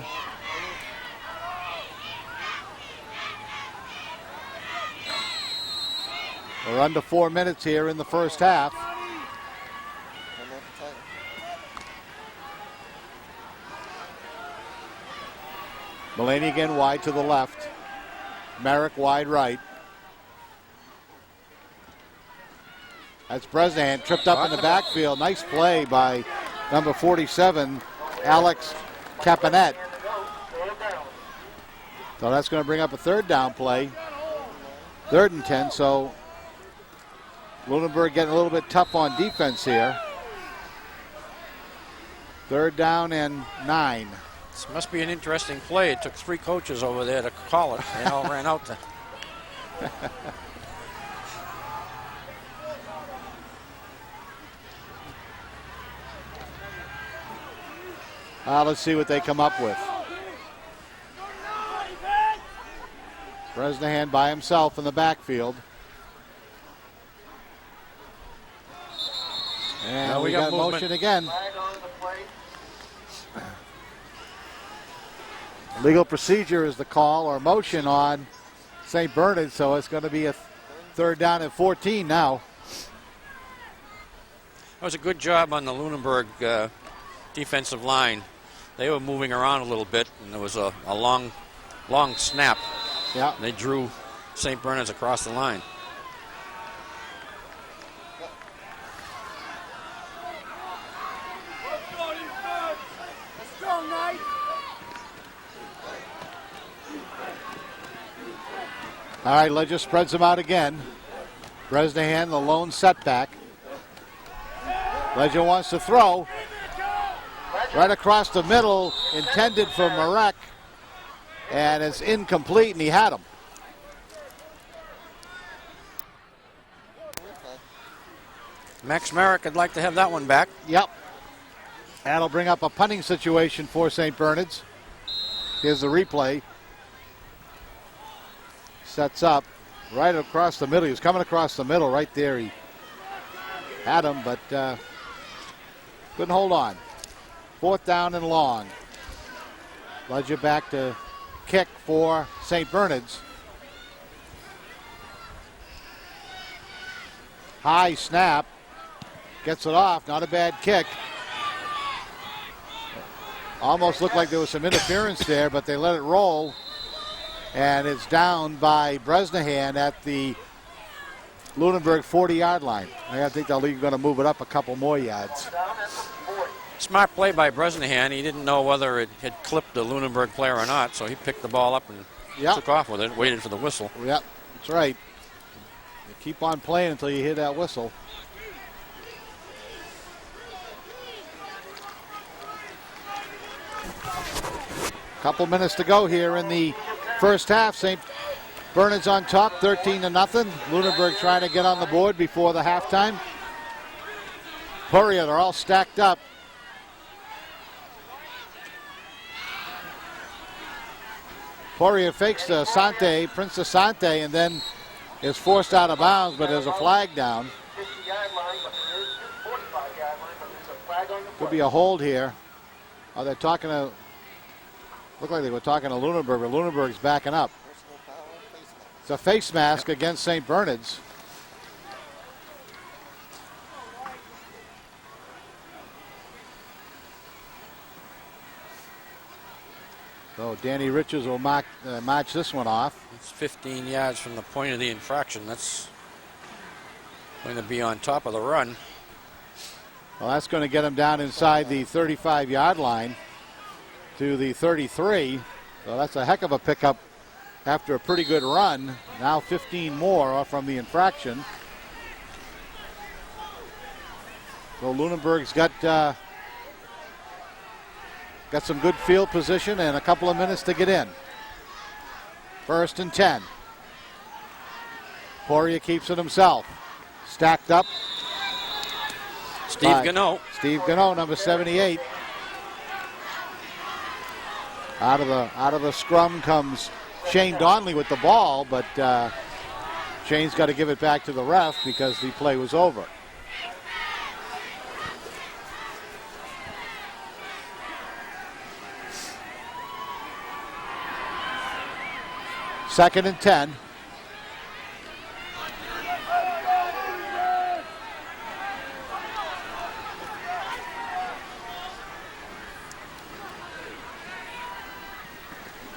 S1: We're under 4 minutes here in the first half. Mullaney again wide to the left. Merrick wide right. That's Bresnahan tripped up in the backfield. Nice play by number 47, Alex Capanet. So that's going to bring up a third down play. 3rd and 10, so Lunenburg getting a little bit tough on defense here. 3rd down and 9.
S2: This must be an interesting play. It took 3 coaches over there to call it. They all ran out to.
S1: Let's see what they come up with. Bresnahan by himself in the backfield. And
S2: Now
S1: we got motion again.
S3: Flag on the play.
S1: Legal procedure is the call, or motion on St. Bernard, so it's going to be a 3rd down and 14 now.
S2: That was a good job on the Lunenburg defensive line. They were moving around a little bit, and there was a long snap.
S1: Yeah.
S2: They drew St. Bernard's across the line.
S1: All right, Ledger spreads them out again. Bresnahan, the lone setback. Ledger wants to throw. Right across the middle, intended for Marek. And it's incomplete, and he had him.
S2: Max Merrick would like to have that one back.
S1: Yep. That'll bring up a punting situation for St. Bernard's. Here's the replay. Sets up right across the middle. He was coming across the middle right there. He had him, but couldn't hold on. 4th down and long. Ledger back to kick for St. Bernard's. High snap. Gets it off. Not a bad kick. Almost looked like there was some interference there, but they let it roll. And it's down by Bresnahan at the Lunenburg 40-yard line. I think they're going to move it up a couple more yards.
S2: Smart play by Bresnahan. He didn't know whether it had clipped the Lunenburg player or not, so he picked the ball up and took off with it, waited for the whistle.
S1: Yep, that's right. You keep on playing until you hear that whistle. Couple minutes to go here in the first half. St. Bernard's on top, 13-0. Lunenburg trying to get on the board before the halftime. Poirier, they're all stacked up. Poirier fakes to Asante, Prince Asante, and then is forced out of bounds, but there's a flag down.
S3: 50-yard line, but there's 45-yard line, but there's a flag on the play.
S1: Could be a hold here. Oh, they're talking to, looked like they were talking to Lunenburg, but Lunenburg's backing up. It's a face mask against St. Bernard's. So Danny Richards will march this one off.
S2: It's 15 yards from the point of the infraction. That's going to be on top of the run.
S1: Well, that's going to get him down inside the 35-yard line to the 33. So that's a heck of a pickup after a pretty good run. Now 15 more from the infraction. So Lunenburg's got some good field position and a couple of minutes to get in. 1st and 10. Poirier keeps it himself. Stacked up.
S2: Steve Gannot.
S1: Steve Gannot, number 78. Out of the scrum comes Shane Donnelly with the ball, but Shane's got to give it back to the ref because the play was over. Second and 10.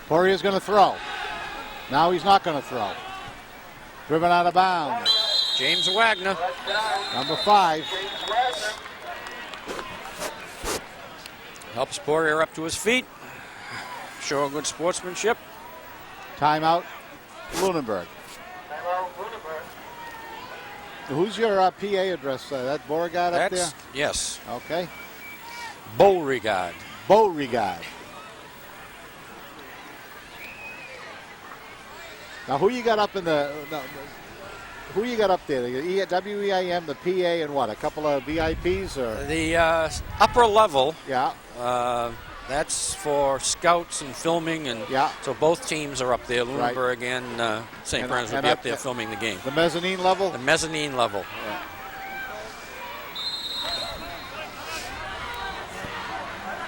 S1: Poirier's going to throw. Now he's not going to throw. Driven out of bounds.
S2: James Wagner.
S1: Number 5.
S2: Helps Poirier up to his feet. Show good sportsmanship.
S1: Timeout, Lunenburg. Who's your PA address? That Beauregard up there?
S2: Yes.
S1: Okay.
S2: Beauregard.
S1: Beauregard. Now, who you got up in the? No, who you got up there? The WEIM, the PA, and what? A couple of VIPs, or?
S2: The upper level.
S1: Yeah.
S2: That's for scouts and filming, and so both teams are up there. Lunenburg and St. Bernard's will be up there filming the game.
S1: The mezzanine level?
S2: The mezzanine level.
S1: Yeah.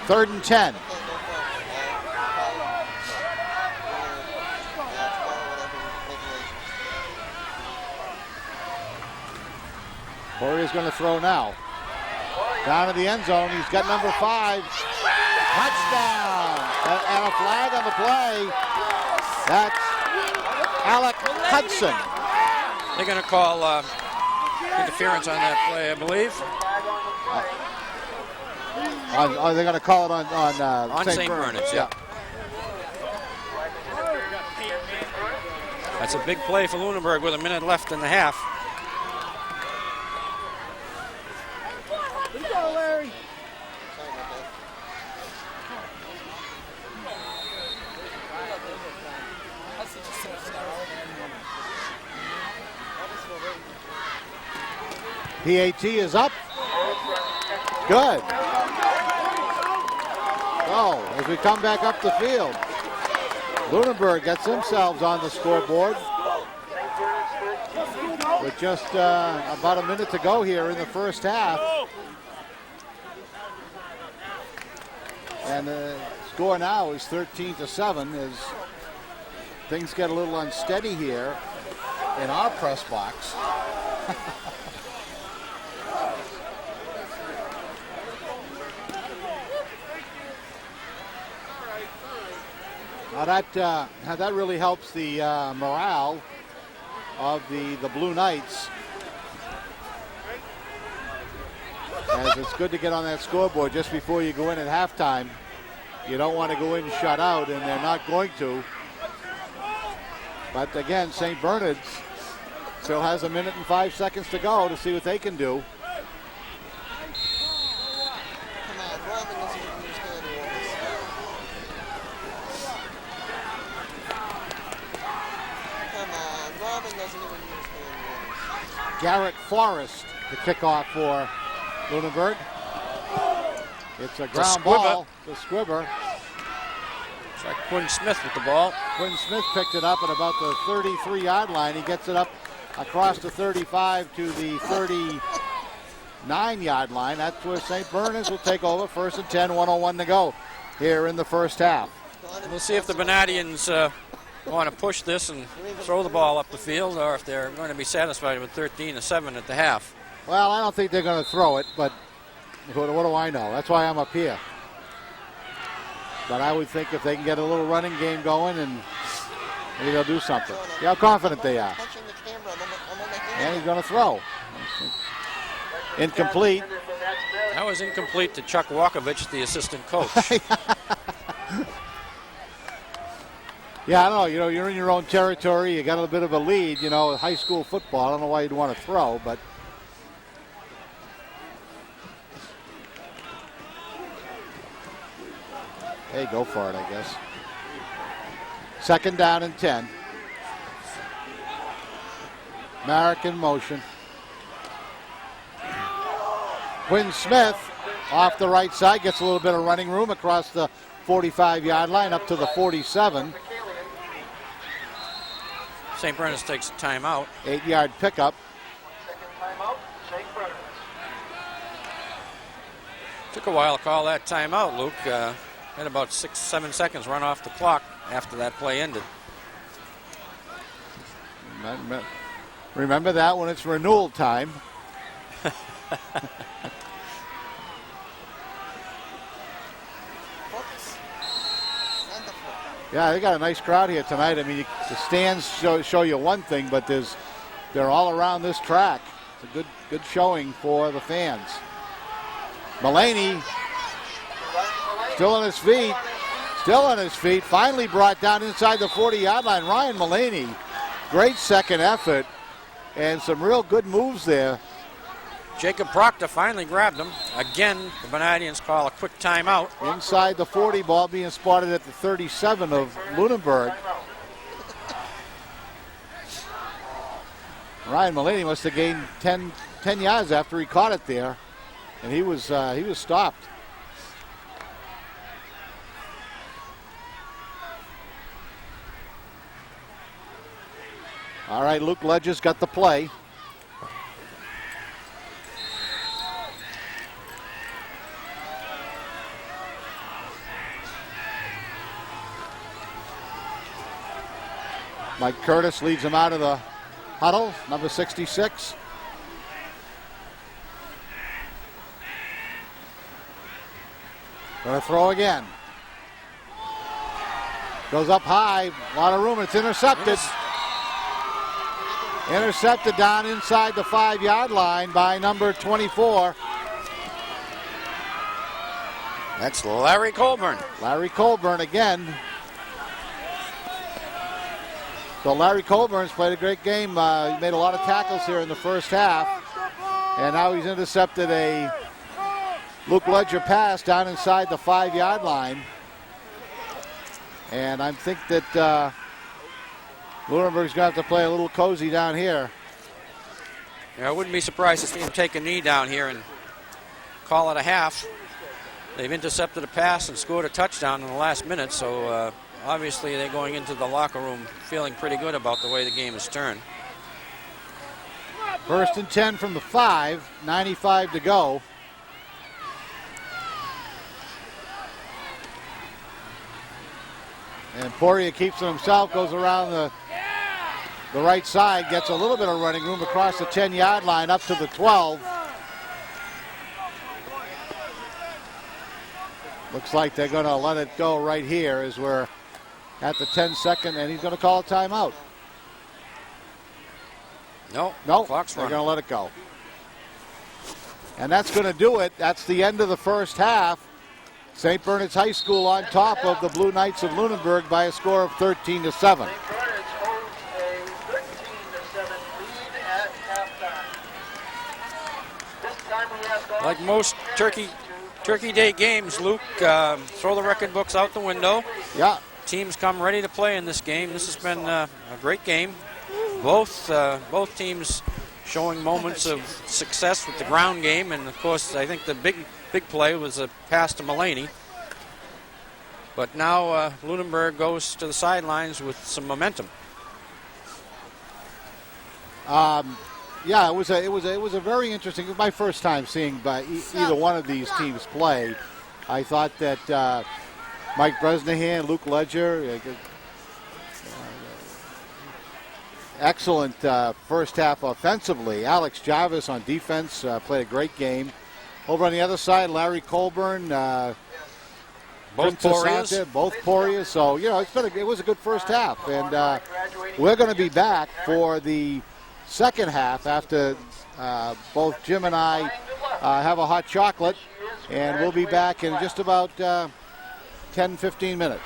S1: Third and 10. Poirier's going to throw now. Down to the end zone. He's got number 5. Touchdown. And a flag on the play. That's Alec Hudson.
S2: They're going to call interference on that play, I believe.
S1: They're going to call it on
S2: St. Bernard's, yeah. That's a big play for Lunenburg with a minute left in the half.
S1: PAT is up. Good. Oh, as we come back up the field, Lunenburg gets themselves on the scoreboard with just about a minute to go here in the first half. And the score now is 13-7 as things get a little unsteady here in our press box. Now that really helps the morale of the Blue Knights, as it's good to get on that scoreboard just before you go in at halftime. You don't want to go in shut out, and they're not going to. But again, St. Bernard's still has a minute and 5 seconds to go to see what they can do. Garrett Forrest to kick off for Lunenburg. It's a ground ball to Squibber.
S2: It's like Quinn Smith with the ball.
S1: Quinn Smith picked it up at about the 33-yard line. He gets it up across the 35 to the 39-yard line. That's where St. Bernard's will take over. First and 10, 1:01 to go here in the first half.
S2: We'll see if the Bernardians want to push this and throw the ball up the field, or if they're going to be satisfied with 13-7 at the half.
S1: Well, I don't think they're going to throw it, but what do I know? That's why I'm up here. But I would think if they can get a little running game going, and maybe they'll do something. See how confident they are. And he's going to throw. Incomplete.
S2: That was incomplete to Chuck Walkovich, the assistant coach.
S1: Yeah, I don't know. You know, you're in your own territory. You got a bit of a lead. You know, high school football. I don't know why you'd want to throw, but hey, go for it, I guess. Second down and 10. Marek in motion. Quinn Smith off the right side gets a little bit of running room across the 45-yard line up to the 47.
S2: St. Bernard's takes a timeout.
S1: 8-yard pickup.
S3: Second timeout, St. Bernard's.
S2: Took a while to call that timeout, Luke. Had about 6-7 seconds run off the clock after that play ended.
S1: Remember that when it's renewal time. Yeah, they got a nice crowd here tonight. I mean, the stands show you one thing, but they're all around this track. It's a good showing for the fans. Mullaney still on his feet. Still on his feet. Finally brought down inside the 40-yard line. Ryan Mullaney, great second effort and some real good moves there.
S2: Jacob Proctor finally grabbed him. Again, the Benedians call a quick timeout.
S1: Inside the 40, ball being spotted at the 37 of Lunenburg. Ryan Mullaney must have gained 10 yards after he caught it there, and he was stopped. All right, Luke Ledger's got the play. Mike Curtis leads him out of the huddle, number 66. Going to throw again. Goes up high, a lot of room, it's intercepted. Intercepted down inside the 5-yard line by number 24.
S2: That's Larry Colburn.
S1: Larry Colburn again. So Larry Colburn's played a great game. He made a lot of tackles here in the first half. And now he's intercepted a Luke Ledger pass down inside the 5-yard line. And I think that Lunenburg's going to have to play a little cozy down here.
S2: Yeah, I wouldn't be surprised to see him take a knee down here and call it a half. They've intercepted a pass and scored a touchdown in the last minute, so obviously they're going into the locker room feeling pretty good about the way the game has turned.
S1: 1st and 10 from the 5, 95 to go. And Poirier keeps it himself, goes around the right side, gets a little bit of running room across the 10-yard line up to the 12. Looks like they're going to let it go right here as we're at the 10-second, and he's going to call a timeout.
S2: No,
S1: clock's they're going to let it go. And that's going to do it. That's the end of the first half. St. Bernard's High School on top of the Blue Knights of Lunenburg by a score of 13-7.
S3: St. Bernard's holds a 13-7 lead at halftime. This time we have gone
S2: Like most Turkey Day games, Luke, throw the record books out the window.
S1: Yeah.
S2: Teams come ready to play in this game. This has been a great game. Both teams showing moments of success with the ground game, and of course, I think the big play was a pass to Mullaney. But now Lunenburg goes to the sidelines with some momentum.
S1: Yeah, it was a very interesting. It was my first time seeing either one of these teams play. I thought that Mike Bresnahan, Luke Ledger, excellent first half offensively. Alex Jarvis on defense played a great game. Over on the other side, Larry Colburn,
S2: both Poiriers.
S1: Both Poiriers. So it was a good first half, and we're going to be back for the second half after both Jim and I have a hot chocolate, and we'll be back in just about 10-15 minutes.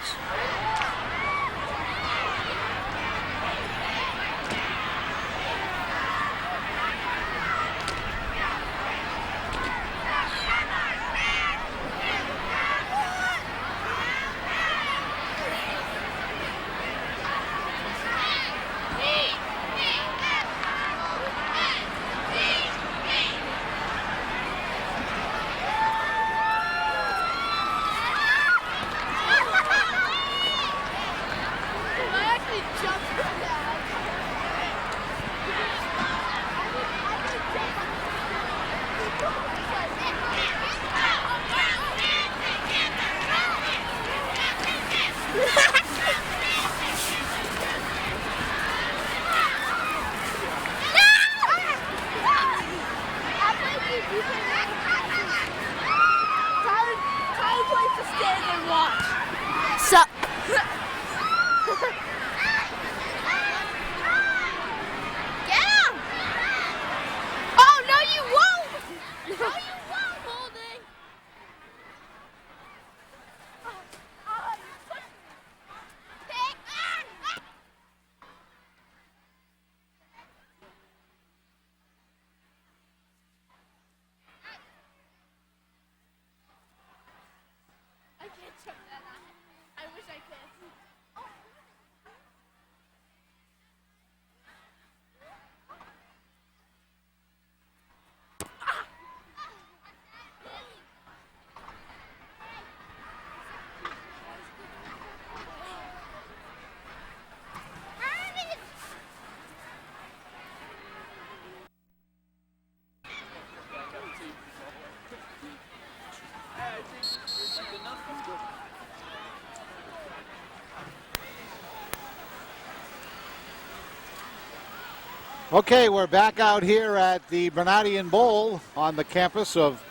S1: Okay, we're back out here at the Bernardian Bowl on the campus of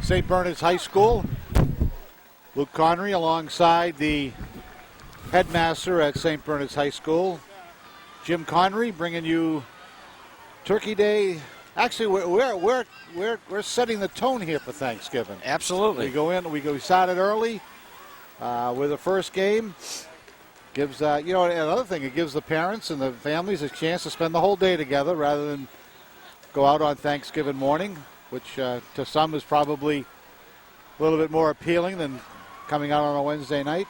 S1: St. Bernard's High School. Luke Connery alongside the headmaster at St. Bernard's High School, Jim Connery, bringing you Turkey Day. Actually, we're setting the tone here for Thanksgiving.
S2: Absolutely.
S1: We started early with the first game. Gives another thing, it gives the parents and the families a chance to spend the whole day together rather than go out on Thanksgiving morning, which to some is probably a little bit more appealing than coming out on a Wednesday night.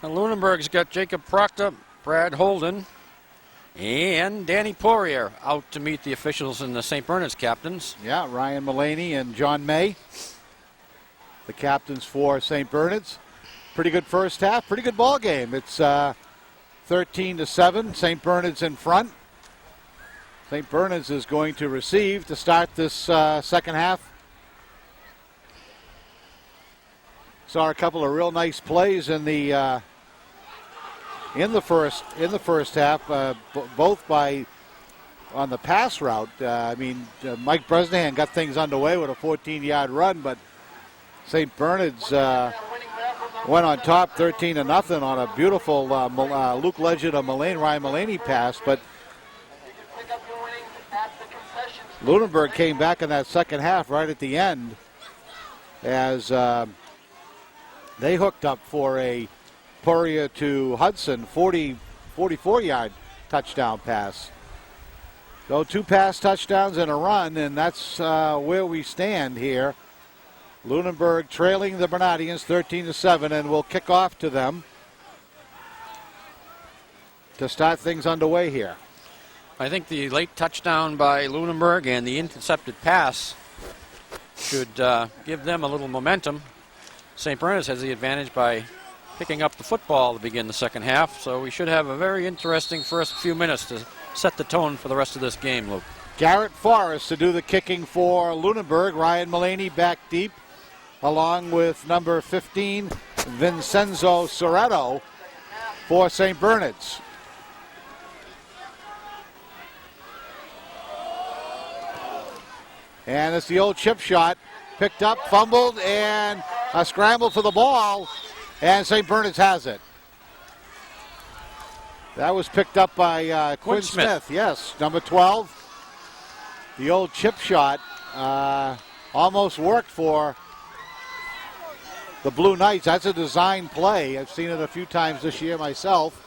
S2: And Lunenburg's got Jacob Proctor, Brad Holden, and Danny Poirier out to meet the officials and the St. Bernard's captains.
S1: Yeah, Ryan Mullaney and John May, the captains for St. Bernard's. Pretty good first half, pretty good ball game. It's 13-7. St. Bernard's in front. St. Bernard's is going to receive to start this second half. Saw a couple of real nice plays in the first half, both by on the pass route. Mike Bresnahan got things underway with a 14-yard run, but St. Bernard's went on top 13-0 on a beautiful Luke Legend of Ryan Mullaney pass, but Lunenburg came back in that second half right at the end as they hooked up for a Poirier to Hudson 44-yard touchdown pass. So 2 pass touchdowns and a run, and that's where we stand here. Lunenburg trailing the Bernardians 13-7, and will kick off to them to start things underway here.
S2: I think the late touchdown by Lunenburg and the intercepted pass should give them a little momentum. St. Bernard's has the advantage by picking up the football to begin the second half, so we should have a very interesting first few minutes to set the tone for the rest of this game, Luke.
S1: Garrett Forrest to do the kicking for Lunenburg. Ryan Mullaney back deep, along with number 15, Vincenzo Soretto for St. Bernard's. And it's the old chip shot. Picked up, fumbled, and a scramble for the ball, and St. Bernard's has it. That was picked up by Quinn Smith. Yes, number 12. The old chip shot almost worked for the Blue Knights. That's a design play. I've seen it a few times this year myself.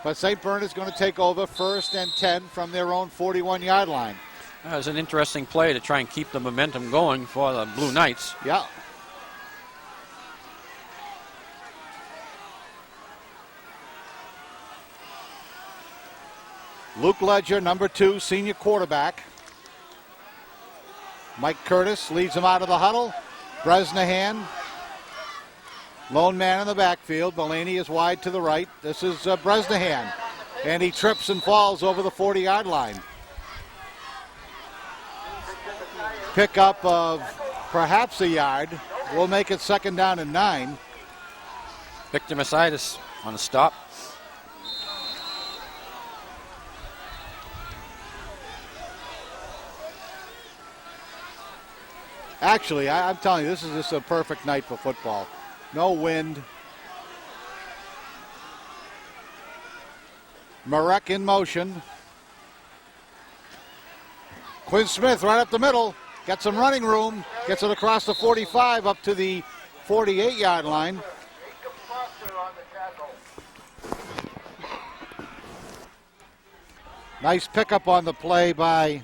S1: But St. Bernard's going to take over 1st and 10 from their own 41-yard line.
S2: That was an interesting play to try and keep the momentum going for the Blue Knights.
S1: Yeah. Luke Ledger, number 2, senior quarterback. Mike Curtis leads him out of the huddle. Bresnahan, lone man in the backfield. Mullaney is wide to the right. This is Bresnahan, and he trips and falls over the 40-yard line. Pickup of perhaps a yard. We'll make it 2nd down and 9.
S2: Victor Masitis on the stop.
S1: Actually, I'm telling you, this is just a perfect night for football. No wind. Marek in motion. Quinn Smith right up the middle. Got some running room. Gets it across the 45 up to the 48-yard line. Nice pickup on the play by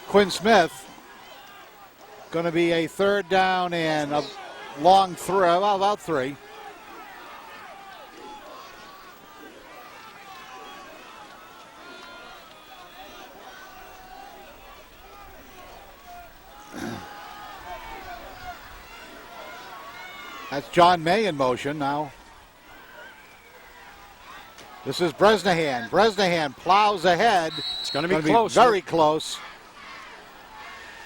S1: Quinn Smith. Going to be a 3rd down and a long throw, about 3. That's John May in motion now. This is Bresnahan. Bresnahan plows ahead.
S2: It's going to be close.
S1: Very close.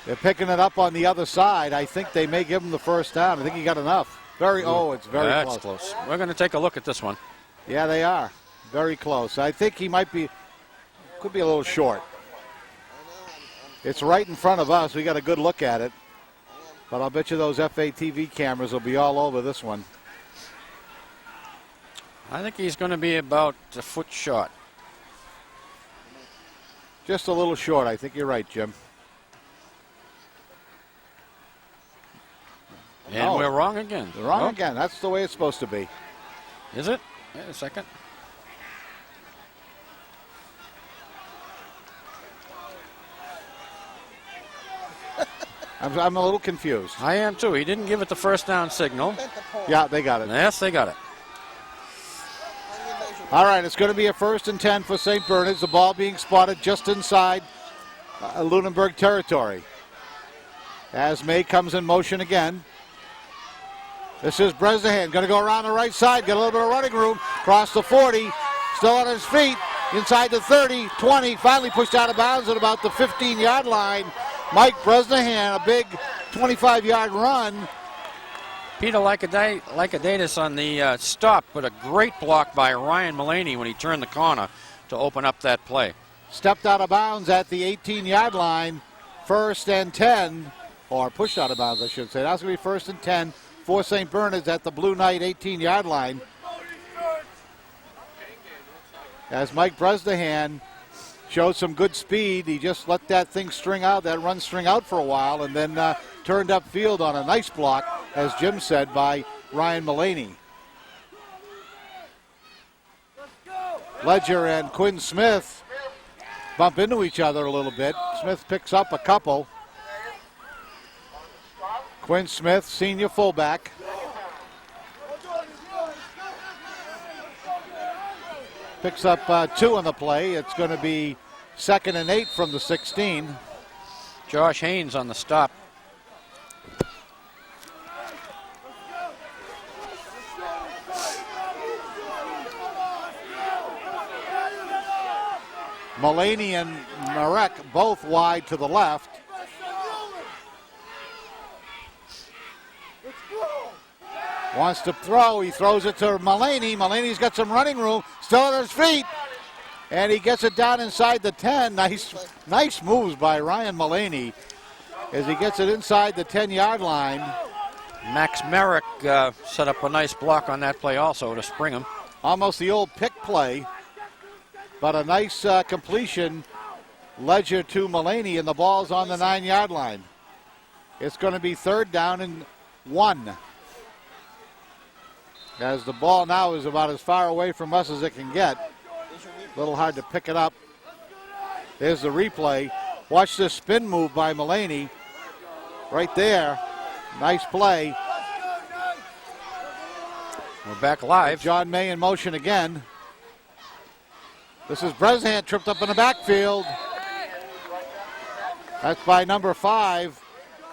S1: They're picking it up on the other side. I think they may give him the first down. I think he got enough. It's very
S2: That's
S1: close.
S2: close. We're going to take a look at this one.
S1: Yeah, they are. Very close. I think he could be a little short. It's right in front of us. We got a good look at it. But I'll bet you those FATV cameras will be all over this one.
S2: I think he's going to be about a foot short.
S1: Just a little short. I think you're right, Jim.
S2: And we're wrong again.
S1: Wrong again. That's the way it's supposed to be.
S2: Is it? Wait a second.
S1: I'm a little confused.
S2: I am too. He didn't give it the first down signal.
S1: Yeah, they got it.
S2: Yes, they got it.
S1: All right, it's going to be a 1st and 10 for St. Bernard's. The ball being spotted just inside Lunenburg territory. As May comes in motion again. This is Bresnahan, going to go around the right side, get a little bit of running room, cross the 40, still on his feet, inside the 30, 20, finally pushed out of bounds at about the 15-yard line. Mike Bresnahan, a big 25-yard run.
S2: Peter Lycadatis on the stop, but a great block by Ryan Mullaney when he turned the corner to open up that play.
S1: Stepped out of bounds at the 18-yard line, 1st and 10, or pushed out of bounds, I should say. That's going to be 1st and 10 for St. Bernard's at the Blue Knight 18-yard line. As Mike Bresnahan showed some good speed, he just let that run string out for a while, and then turned upfield on a nice block, as Jim said, by Ryan Mullaney. Ledger and Quinn Smith bump into each other a little bit. Smith picks up a couple. Quinn Smith, senior fullback. Picks up 2 on the play. It's going to be 2nd and 8 from the 16.
S2: Josh Haynes on the stop.
S1: Mullaney and Marek both wide to the left. Wants to throw. He throws it to Mullaney. Mullaney's got some running room. Still on his feet. And he gets it down inside the 10. Nice moves by Ryan Mullaney as he gets it inside the 10-yard line.
S2: Max Merrick set up a nice block on that play also to spring him.
S1: Almost the old pick play, but a nice completion. Ledger to Mullaney, and the ball's on the 9-yard line. It's going to be 3rd down and 1. As the ball now is about as far away from us as it can get. A little hard to pick it up. There's the replay. Watch this spin move by Mullaney. Right there. Nice play.
S2: We're back live.
S1: John May in motion again. This is Bresnahan tripped up in the backfield. That's by number 5,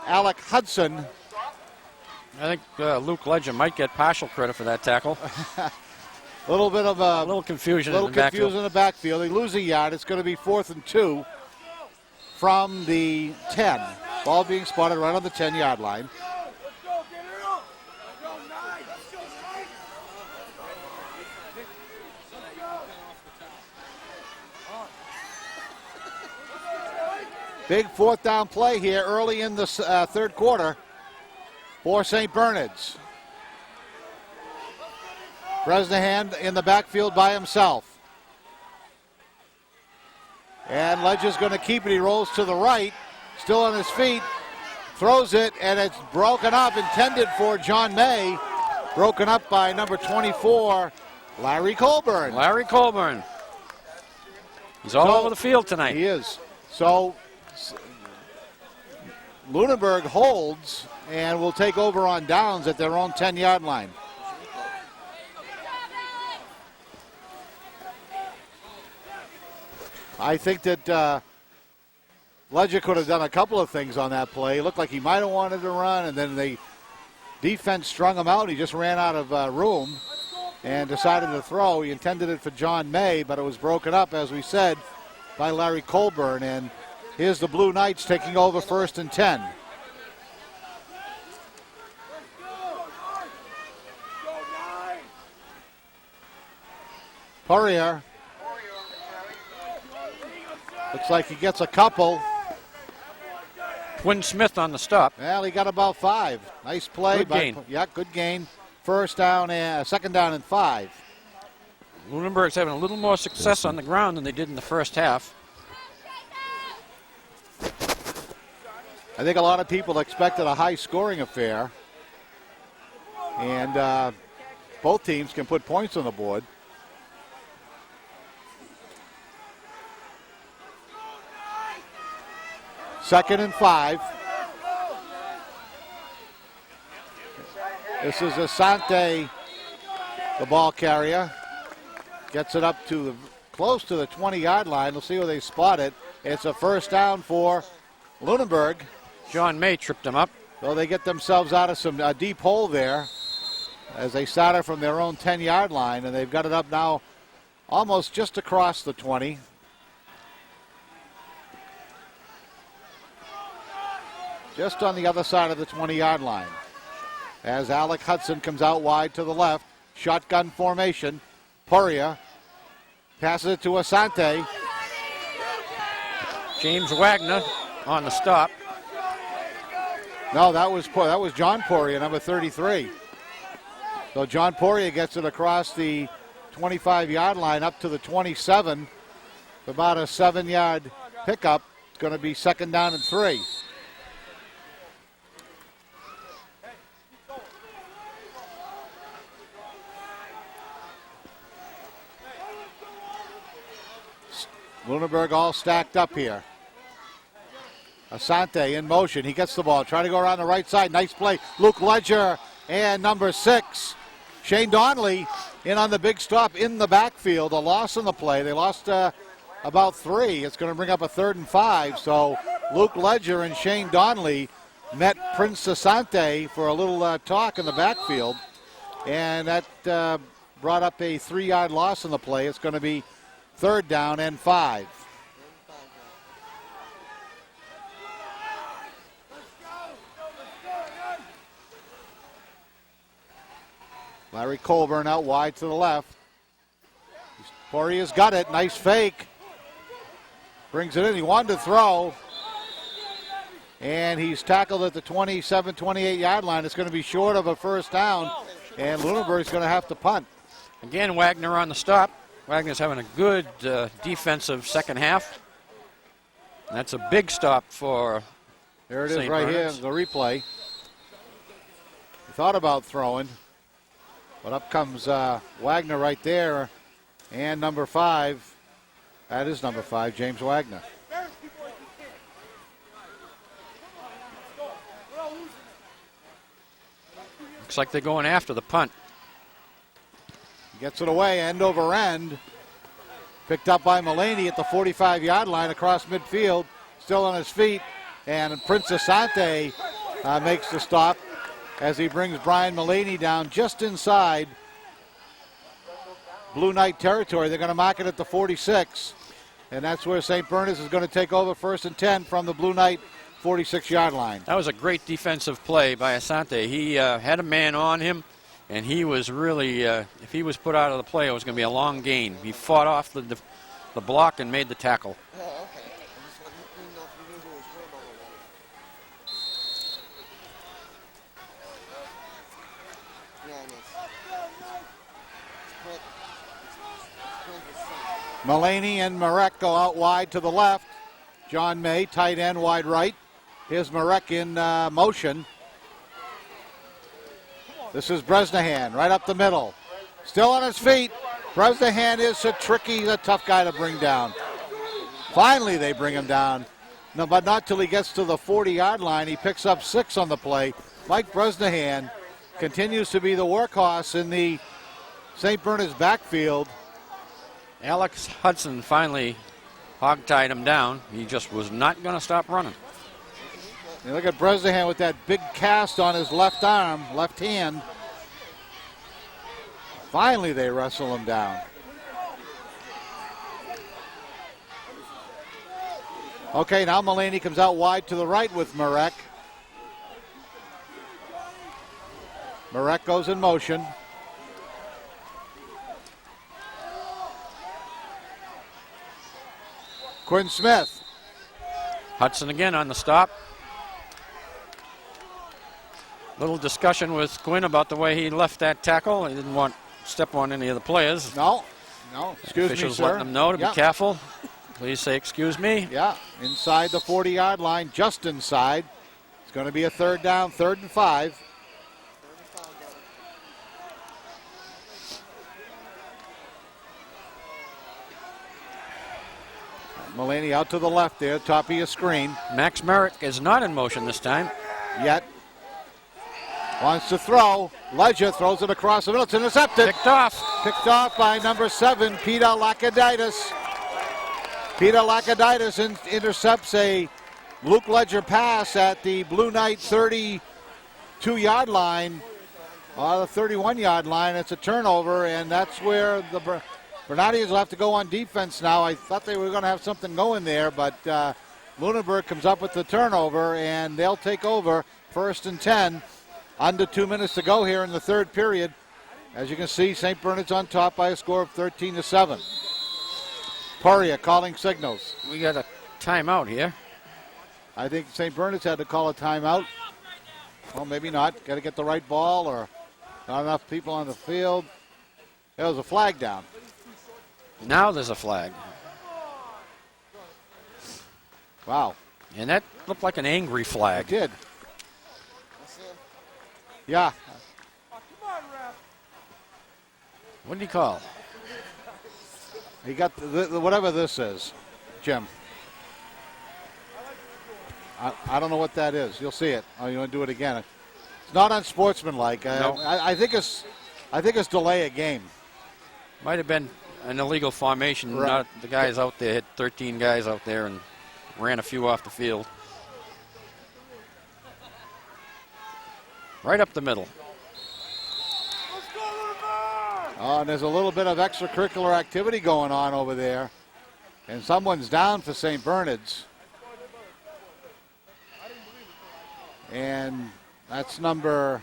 S1: Alec Hudson.
S2: I think Luke Ledger might get partial credit for that tackle.
S1: A little
S2: confusion
S1: in
S2: the
S1: backfield. They lose a yard. It's going to be 4th and 2 from the 10. Ball being spotted right on the 10-yard line. Big 4th down play here early in the 3rd quarter for St. Bernard's. Bresnahan in the backfield by himself. And Ledger's going to keep it. He rolls to the right, still on his feet, throws it, and it's broken up, intended for John May. Broken up by number 24, Larry Colburn.
S2: Larry Colburn. He's all over the field tonight.
S1: He is. So Lunenburg holds and will take over on downs at their own 10-yard line. I think that Ledger could have done a couple of things on that play. It looked like he might have wanted to run, and then the defense strung him out. He just ran out of room and decided to throw. He intended it for John May, but it was broken up, as we said, by Larry Colburn. And Here's the Blue Knights taking over 1st and 10. Poirier. Looks like he gets a couple.
S2: Quinn Smith on the stop.
S1: Well, he got about 5. Nice play.
S2: Good gain.
S1: Yeah, good gain. 1st down and 2nd down and 5.
S2: Lunenburg's having a little more success on the ground than they did in the first half.
S1: I think a lot of people expected a high-scoring affair. And both teams can put points on the board. Second and 5. This is Asante, the ball carrier. Gets it up to close to the 20-yard line. We'll see where they spot it. It's a 1st down for Lunenburg.
S2: John May tripped him up.
S1: So they get themselves out of some deep hole there as they started from their own 10-yard line, and they've got it up now almost just across the 20. Just on the other side of the 20-yard line. As Alec Hudson comes out wide to the left. Shotgun formation. Poirier passes it to Asante.
S2: James Wagner on the stop.
S1: No, that was John Poirier, number 33. So John Poirier gets it across the 25-yard line up to the 27. About a 7-yard pickup. It's going to be 2nd down and 3. Lunenburg all stacked up here. Asante in motion. He gets the ball. Trying to go around the right side. Nice play. Luke Ledger and number 6, Shane Donnelly, in on the big stop in the backfield. A loss in the play. They lost about 3. It's going to bring up a 3rd and 5. So Luke Ledger and Shane Donnelly met Prince Asante for a little talk in the backfield. And that brought up a 3-yard loss in the play. It's going to be 3rd down and 5. Larry Colburn out wide to the left. Poirier's got it. Nice fake. Brings it in. He wanted to throw. And he's tackled at the 27, 28-yard line. It's going to be short of a 1st down. And Lunenburg's going to have to punt.
S2: Again, Wagner on the stop. Wagner's having a good defensive second half. And that's a big stop for
S1: There it is
S2: St.
S1: right
S2: Bernard's.
S1: here, the replay. He thought about throwing, but up comes Wagner right there. And number 5, that is number 5, James Wagner.
S2: Looks like they're going after the punt.
S1: Gets it away, end over end. Picked up by Mulaney at the 45-yard line across midfield. Still on his feet. And Prince Asante makes the stop as he brings Brian Mulaney down just inside Blue Knight territory. They're going to mark it at the 46. And that's where St. Bernard's is going to take over 1st and 10 from the Blue Knight 46-yard line.
S2: That was a great defensive play by Asante. He had a man on him. And he was really, if he was put out of the play, it was going to be a long gain. He fought off the block and made the tackle.
S4: Oh, okay. I just didn't know if you knew who was worried about it. Yeah, it is.
S1: Mulaney and Marek go out wide to the left. John May, tight end, wide right. Here's Marek in motion. This is Bresnahan right up the middle. Still on his feet. Bresnahan is so tricky. He's a tough guy to bring down. Finally, they bring him down. No, but not till he gets to the 40-yard line. He picks up 6 on the play. Mike Bresnahan continues to be the workhorse in the St. Bernard's backfield.
S2: Alex Hudson finally hog-tied him down. He just was not going to stop running.
S1: You look at Bresnahan with that big cast on his left arm, left hand. Finally, they wrestle him down. Okay, now Mulaney comes out wide to the right with Marek. Marek goes in motion. Quinn Smith.
S2: Hudson again on the stop. Little discussion with Quinn about the way he left that tackle. He didn't want to step on any of the players.
S1: No. Excuse me,
S2: Officials
S1: sir.
S2: letting them know to be careful. Please say excuse me.
S1: Yeah, inside the 40-yard line, just inside. It's going to be a third down, 3rd and 5. Mulaney out to the left there, top of your screen.
S2: Max Merrick is not in motion this time.
S1: Yet. Wants to throw. Ledger throws it across the middle. It's intercepted.
S2: Picked off.
S1: Picked off by number 7, Peter Lakaditis. Peter Lakaditis intercepts a Luke Ledger pass at the Blue Knight 32-yard line, the 31-yard line. It's a turnover, and that's where the Bernardians will have to go on defense now. I thought they were going to have something going there, but Lunenburg comes up with the turnover, and they'll take over 1st and 10. Under 2 minutes to go here in the third period. As you can see, St. Bernard's on top by a score of 13-7. Poria calling signals.
S2: We got a timeout here.
S1: I think St. Bernard's had to call a timeout. Well, maybe not. Got to get the right ball, or not enough people on the field. There was a flag down.
S2: Now there's a flag.
S1: Wow.
S2: And that looked like an angry flag.
S1: It did. Yeah.
S2: What did he call?
S1: He got whatever this is, Jim. I don't know what that is. You'll see it. Oh, you want to do it again? It's not unsportsmanlike.
S2: No.
S1: I think it's delay a game.
S2: Might have been an illegal formation.
S1: Right.
S2: Not the guys out there hit 13 guys out there and ran a few off the field. Right up the middle.
S1: Oh, and there's a little bit of extracurricular activity going on over there. And someone's down for St. Bernard's. And that's number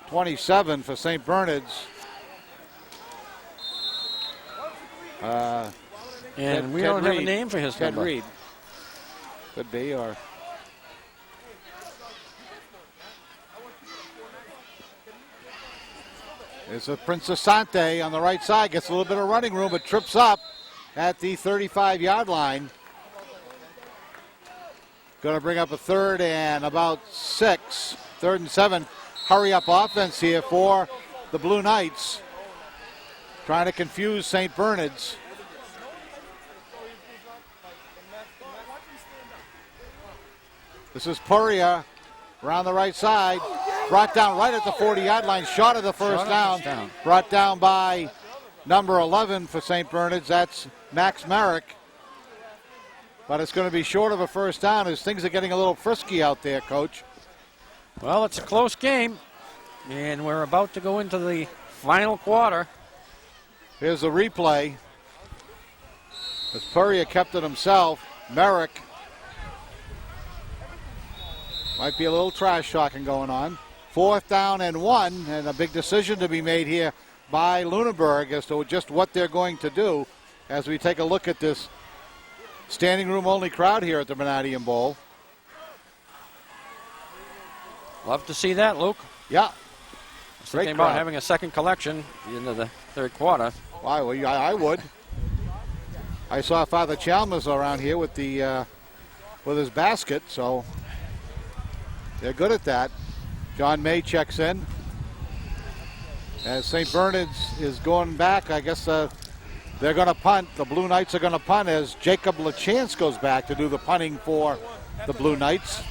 S1: 27 for St. Bernard's.
S2: And we don't have a name for his
S1: Ted
S2: number.
S1: Reed. Could be, or... It's a Prince Asante on the right side. Gets a little bit of running room, but trips up at the 35-yard line. Going to bring up a 3rd and about 6. 3rd and 7. Hurry up offense here for the Blue Knights. Trying to confuse St. Bernard's. This is Poria around the right side. Brought down right at the 40-yard line. Shot of the first down. Brought down by number 11 for St. Bernard's. That's Max Merrick. But it's going to be short of a first down as things are getting a little frisky out there, Coach.
S2: Well, it's a close game, and we're about to go into the final quarter.
S1: Here's the replay. As Poria kept it himself, Merrick. Might be a little trash talking going on. 4th down and 1, and a big decision to be made here by Lunenburg as to just what they're going to do as we take a look at this standing room only crowd here at the Bernardian Bowl.
S2: Love to see that, Luke.
S1: Yeah.
S2: Thinking about having a second collection into the third quarter.
S1: Why? Well, I would. I saw Father Chalmers around here with the with his basket, so they're good at that. John May checks in. As St. Bernard's is going back, I guess they're going to punt. The Blue Knights are going to punt as Jacob LaChance goes back to do the punting for the Blue Knights.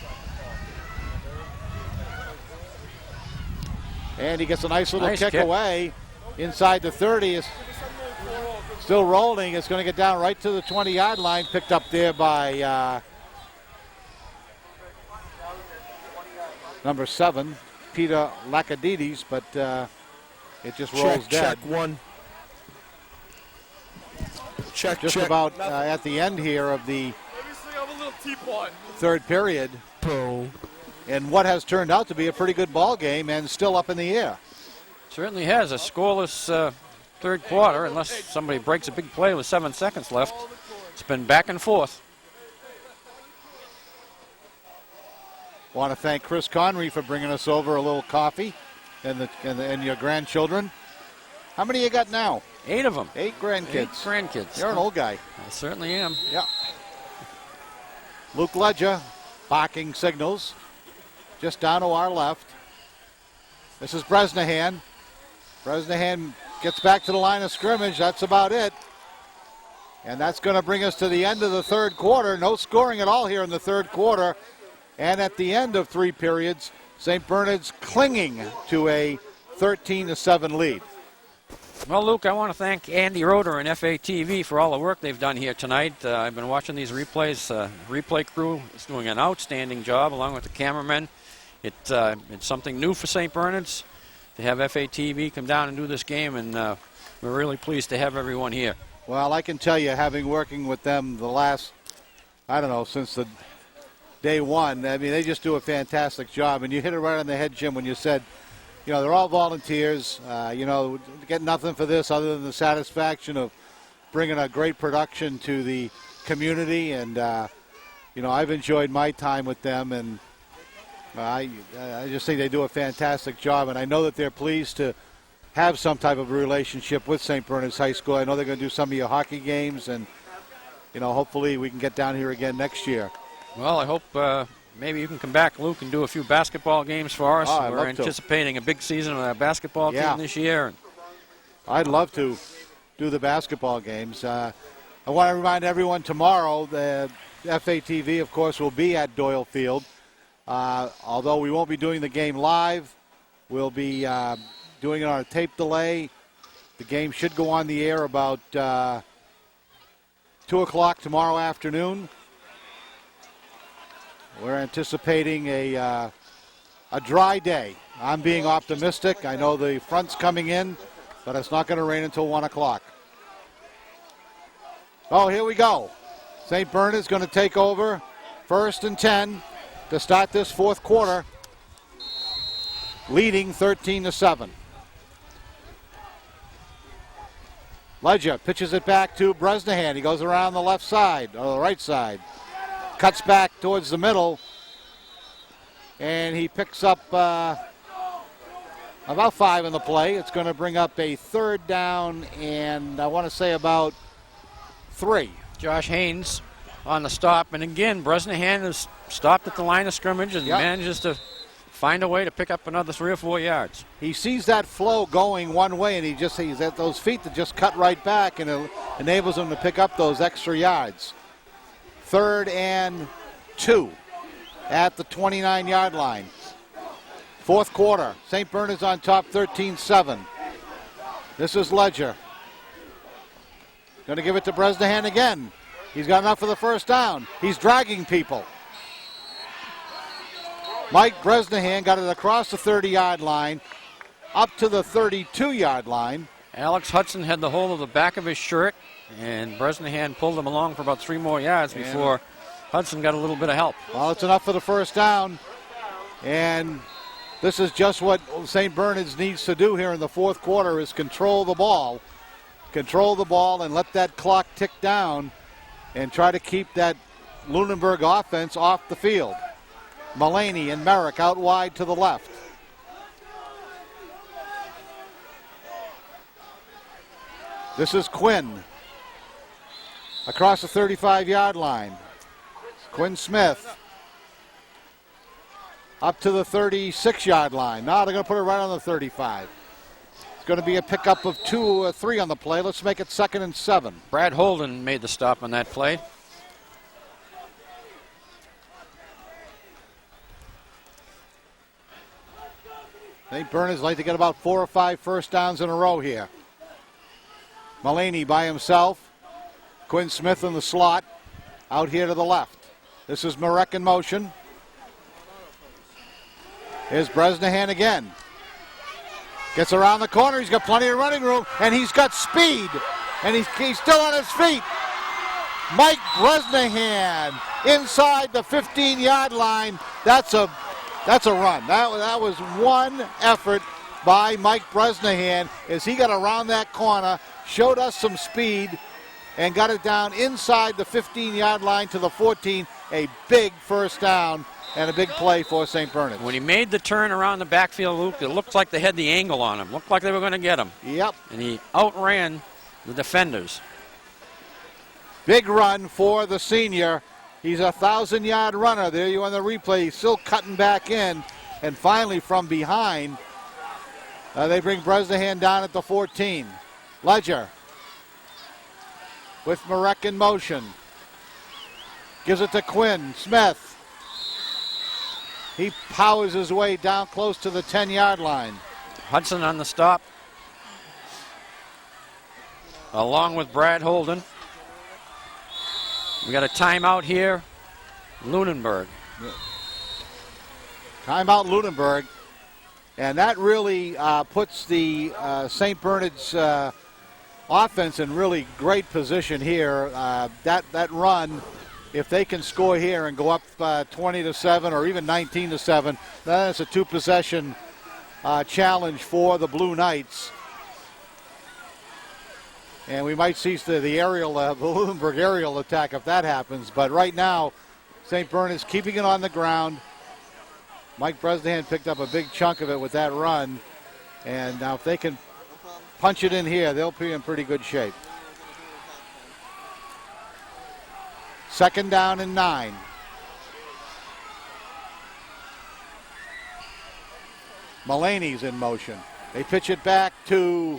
S1: And he gets a nice little kick away inside the 30. Is still rolling. It's going to get down right to the 20-yard line. Picked up there by number 7, Peter Lakadides, but it just rolls dead.
S5: Check one. Check,
S1: Just
S5: check.
S1: about at the end here of the third period in what has turned out to be a pretty good ball game and still up in the air.
S2: Certainly has a scoreless third quarter, unless somebody breaks a big play with 7 seconds left. It's been back and forth.
S1: Want to thank Chris Connery for bringing us over a little coffee and your grandchildren. How many you got now?
S2: 8 of them.
S1: 8 grandkids.
S2: 8 grandkids.
S1: You're an old guy.
S2: I certainly am.
S1: Yeah. Luke Ledger barking signals just down to our left. This is Bresnahan. Bresnahan gets back to the line of scrimmage. That's about it. And that's going to bring us to the end of the third quarter. No scoring at all here in the third quarter. And at the end of 3 periods, St. Bernard's clinging to a 13-7 lead.
S2: Well, Luke, I want to thank Andy Roeder and FATV for all the work they've done here tonight. I've been watching these replays. Replay crew is doing an outstanding job along with the cameramen. It's something new for St. Bernard's to have FATV come down and do this game, and we're really pleased to have everyone here.
S1: Well, I can tell you, having working with them the last, I don't know, since the day one, I mean, they just do a fantastic job. And you hit it right on the head, Jim, when you said, you know, they're all volunteers. You know, get nothing for this other than the satisfaction of bringing a great production to the community. And, you know, I've enjoyed my time with them, and I just think they do a fantastic job. And I know that they're pleased to have some type of relationship with St. Bernard's High School. I know they're going to do some of your hockey games, and, you know, hopefully we can get down here again next year.
S2: Well, I hope maybe you can come back, Luke, and do a few basketball games for us.
S1: Oh,
S2: We're anticipating a big season with our basketball team this year.
S1: I'd love to do the basketball games. I want to remind everyone tomorrow the FATV, of course, will be at Doyle Field. Although we won't be doing the game live, we'll be doing it on a tape delay. The game should go on the air about 2 o'clock tomorrow afternoon. We're anticipating a dry day. I'm being optimistic. I know the front's coming in, but it's not going to rain until 1 o'clock. Oh, here we go. St. Bernard's going to take over 1st and 10 to start this fourth quarter, leading 13-7. Ledger pitches it back to Bresnahan. He goes around the left side, or the right side. Cuts back towards the middle, and he picks up about 5 in the play. It's going to bring up a third down, and I want to say about 3.
S2: Josh Haynes on the stop, and again, Bresnahan has stopped at the line of scrimmage and manages to find a way to pick up another 3 or 4 yards.
S1: He sees that flow going one way, and he's at those feet that just cut right back, and it enables him to pick up those extra yards. 3rd and 2 at the 29-yard line. Fourth quarter. St. Bernard's on top 13-7. This is Ledger. Going to give it to Bresnahan again. He's got enough for the first down. He's dragging people. Mike Bresnahan got it across the 30-yard line, up to the 32-yard line.
S2: Alex Hudson had the hold of the back of his shirt, and Bresnahan pulled him along for about 3 more yards before Hudson got a little bit of help.
S1: Well, it's enough for the first down, and this is just what St. Bernard's needs to do here in the fourth quarter is control the ball. Control the ball and let that clock tick down and try to keep that Lunenburg offense off the field. Mullaney and Merrick out wide to the left. This is Quinn across the 35-yard line. Quinn Smith up to the 36-yard line. Now they're going to put it right on the 35. It's going to be a pickup of 2 or 3 on the play. Let's make it 2nd and 7.
S2: Brad Holden made the stop on that play.
S1: St. Bernard's like to get about 4 or 5 first downs in a row here. Mullaney by himself. Quinn Smith in the slot. Out here to the left. This is Marek in motion. Here's Bresnahan again. Gets around the corner. He's got plenty of running room, and he's got speed. And he's still on his feet. Mike Bresnahan inside the 15-yard line. That's a run. That was one effort by Mike Bresnahan as he got around that corner, showed us some speed, and got it down inside the 15-yard line to the 14. A big first down and a big play for St. Bernard's.
S2: When he made the turn around the backfield, Luke, it looked like they had the angle on him. Looked like they were going to get him.
S1: Yep.
S2: And he outran the defenders.
S1: Big run for the senior. He's a 1,000-yard runner. There you on the replay. He's still cutting back in. And finally from behind, they bring Bresnahan down at the 14. Ledger with Marek in motion. Gives it to Quinn. Smith. He powers his way down close to the 10-yard line.
S2: Hudson on the stop, along with Brad Holden. We got a timeout here. Lunenburg.
S1: Timeout Lunenburg. And that really puts the St. Bernard's offense in really great position here. That run, if they can score here and go up 20-7 or even 19-7, then it's a two-possession challenge for the Blue Knights. And we might see the aerial, the Lunenburg aerial attack if that happens. But right now, St. Bernard's keeping it on the ground. Mike Bresnahan picked up a big chunk of it with that run. And now if they can punch it in here, they'll be in pretty good shape. 2nd down and 9. Mulaney's in motion. They pitch it back to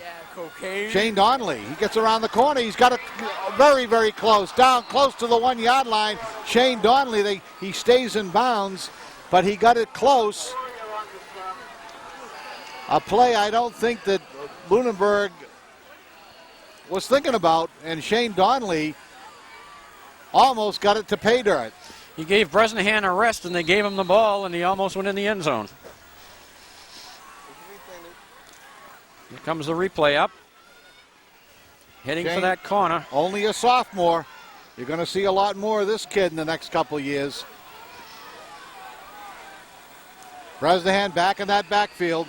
S1: Shane Donnelly. He gets around the corner. He's got it very, very close. Down close to the 1-yard line. Shane Donnelly, he stays in bounds, but he got it close. A play I don't think that Lunenburg was thinking about, and Shane Donnelly almost got it to pay dirt.
S2: He gave Bresnahan a rest, and they gave him the ball, and he almost went in the end zone. Here comes the replay up. Heading for that corner.
S1: Only a sophomore. You're going to see a lot more of this kid in the next couple of years. Bresnahan back in that backfield.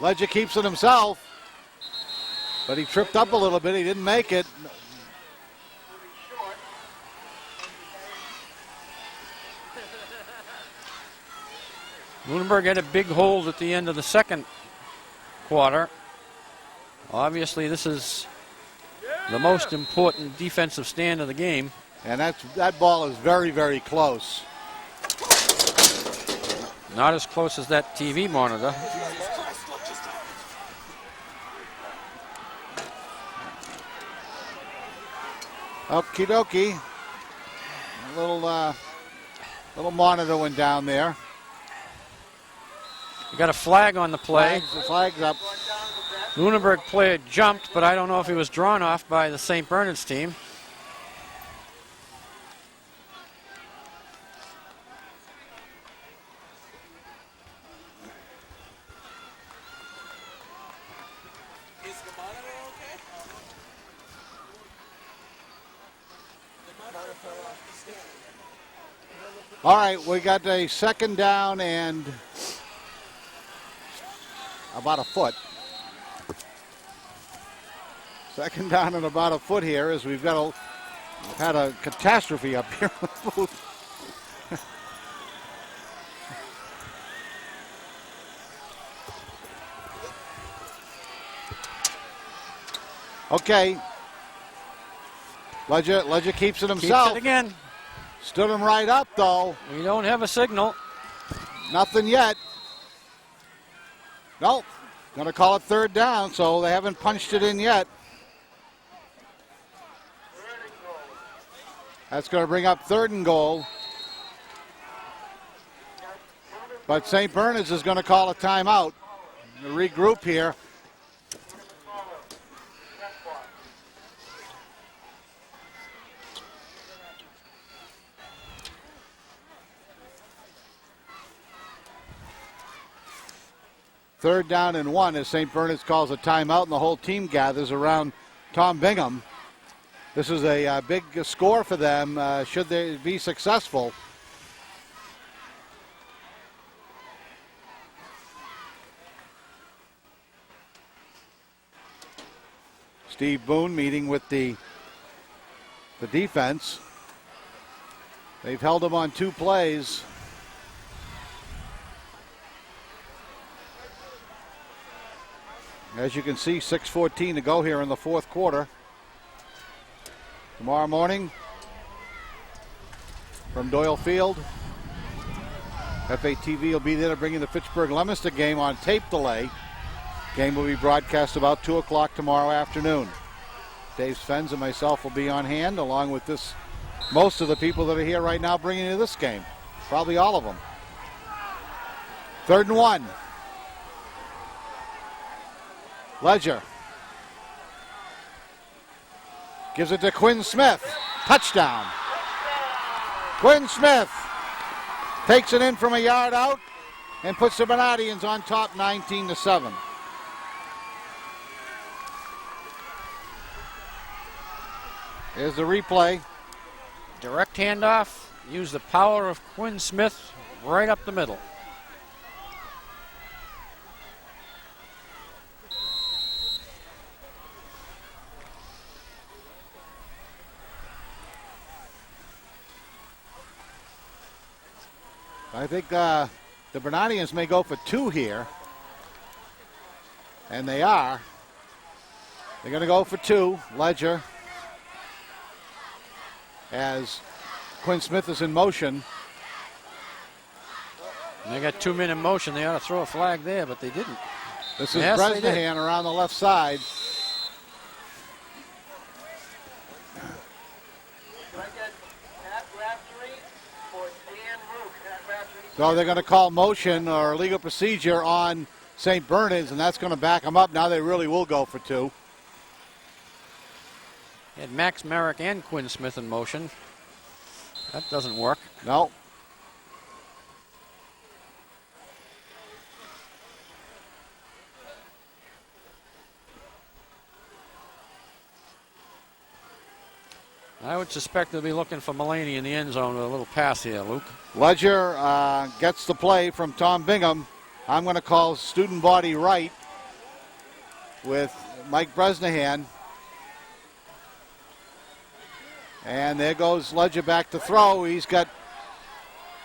S1: Ledger keeps it himself, but he tripped up a little bit. He didn't make it.
S2: Lunenburg had a big hold at the end of the second quarter. Obviously, this is the most important defensive stand of the game.
S1: And that ball is very, very close.
S2: Not as close as that TV monitor.
S1: Okie dokie. A little monitor went down there.
S2: We got a flag on the play.
S1: The flag's up.
S2: Lunenburg player jumped, but I don't know if he was drawn off by the St. Bernard's team.
S5: Is the monitor okay?
S1: All right, we got a 2nd down and about a foot. 2nd down and about a foot here as we've had a catastrophe up here in the booth. Okay. Ledger keeps it himself.
S2: Keeps it again.
S1: Stood him right up, though.
S2: We don't have a signal.
S1: Nothing yet. Nope. Going to call it 3rd down, so they haven't punched it in yet. That's going to bring up 3rd and goal. But St. Bernard's is going to call a timeout. Regroup here. Third down and 1 as St. Bernard's calls a timeout and the whole team gathers around Tom Bingham. This is a big score for them should they be successful. Steve Boone meeting with the defense. They've held him on 2 plays. As you can see, 6:14 to go here in the 4th quarter. Tomorrow morning from Doyle Field, FATV will be there to bring you the Fitchburg-Leominster game on tape delay. Game will be broadcast about 2 o'clock tomorrow afternoon. Dave Svenz and myself will be on hand, along with most of the people that are here right now bringing you this game. Probably all of them. 3rd and 1. Ledger gives it to Quinn Smith. Touchdown. Quinn Smith takes it in from a yard out and puts the Bernardians on top 19-7. Here's the replay.
S2: Direct handoff. Use the power of Quinn Smith right up the middle.
S1: I think the Bernardians may go for 2 here. And they are. They're going to go for 2. Ledger, as Quinn Smith is in motion.
S2: They got 2 men in motion. They ought to throw a flag there, but they didn't.
S1: This is
S2: Yes, they did.
S1: Bresnahan around the left side. So they're going to call motion or legal procedure on St. Bernard's, and that's going to back them up. Now they really will go for 2.
S2: Had Max Merrick and Quinn Smith in motion. That doesn't work.
S1: No.
S2: I would suspect they'll be looking for Mulaney in the end zone with a little pass here, Luke.
S1: Ledger gets the play from Tom Bingham. I'm going to call student body right with Mike Bresnahan. And there goes Ledger back to throw. He's got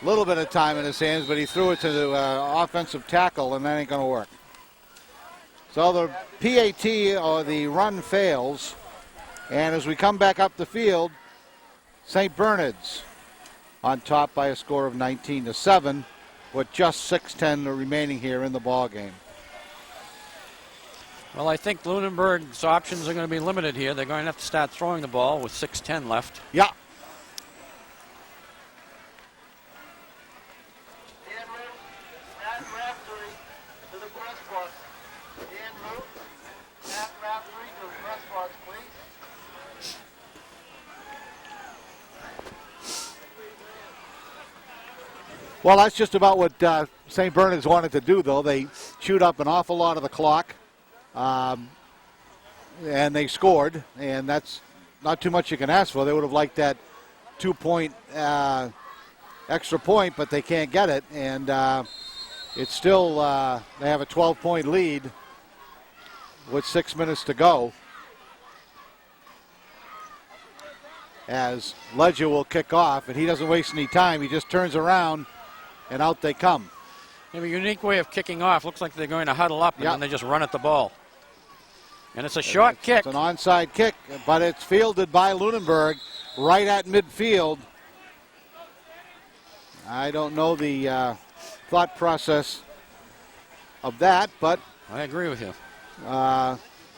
S1: a little bit of time in his hands, but he threw it to the offensive tackle, and that ain't going to work. So the PAT or the run fails. And as we come back up the field, St. Bernard's on top by a score of 19-7 with just 6:10 remaining here in the ball game.
S2: Well, I think Lunenburg's options are going to be limited here. They're going to have to start throwing the ball with 6:10 left.
S1: Yeah. Well, that's just about what St. Bernard's wanted to do, though. They chewed up an awful lot of the clock, and they scored, and that's not too much you can ask for. They would have liked that 2-point extra point, but they can't get it, and it's still, they have a 12-point lead with 6 minutes to go, as Ledger will kick off, and he doesn't waste any time. He just turns around, and out they come.
S2: They have a unique way of kicking off. Looks like they're going to huddle up, and then they just run at the ball. And it's a short kick.
S1: It's an onside kick, but it's fielded by Lunenburg right at midfield. I don't know the thought process of that, but
S2: I agree with you.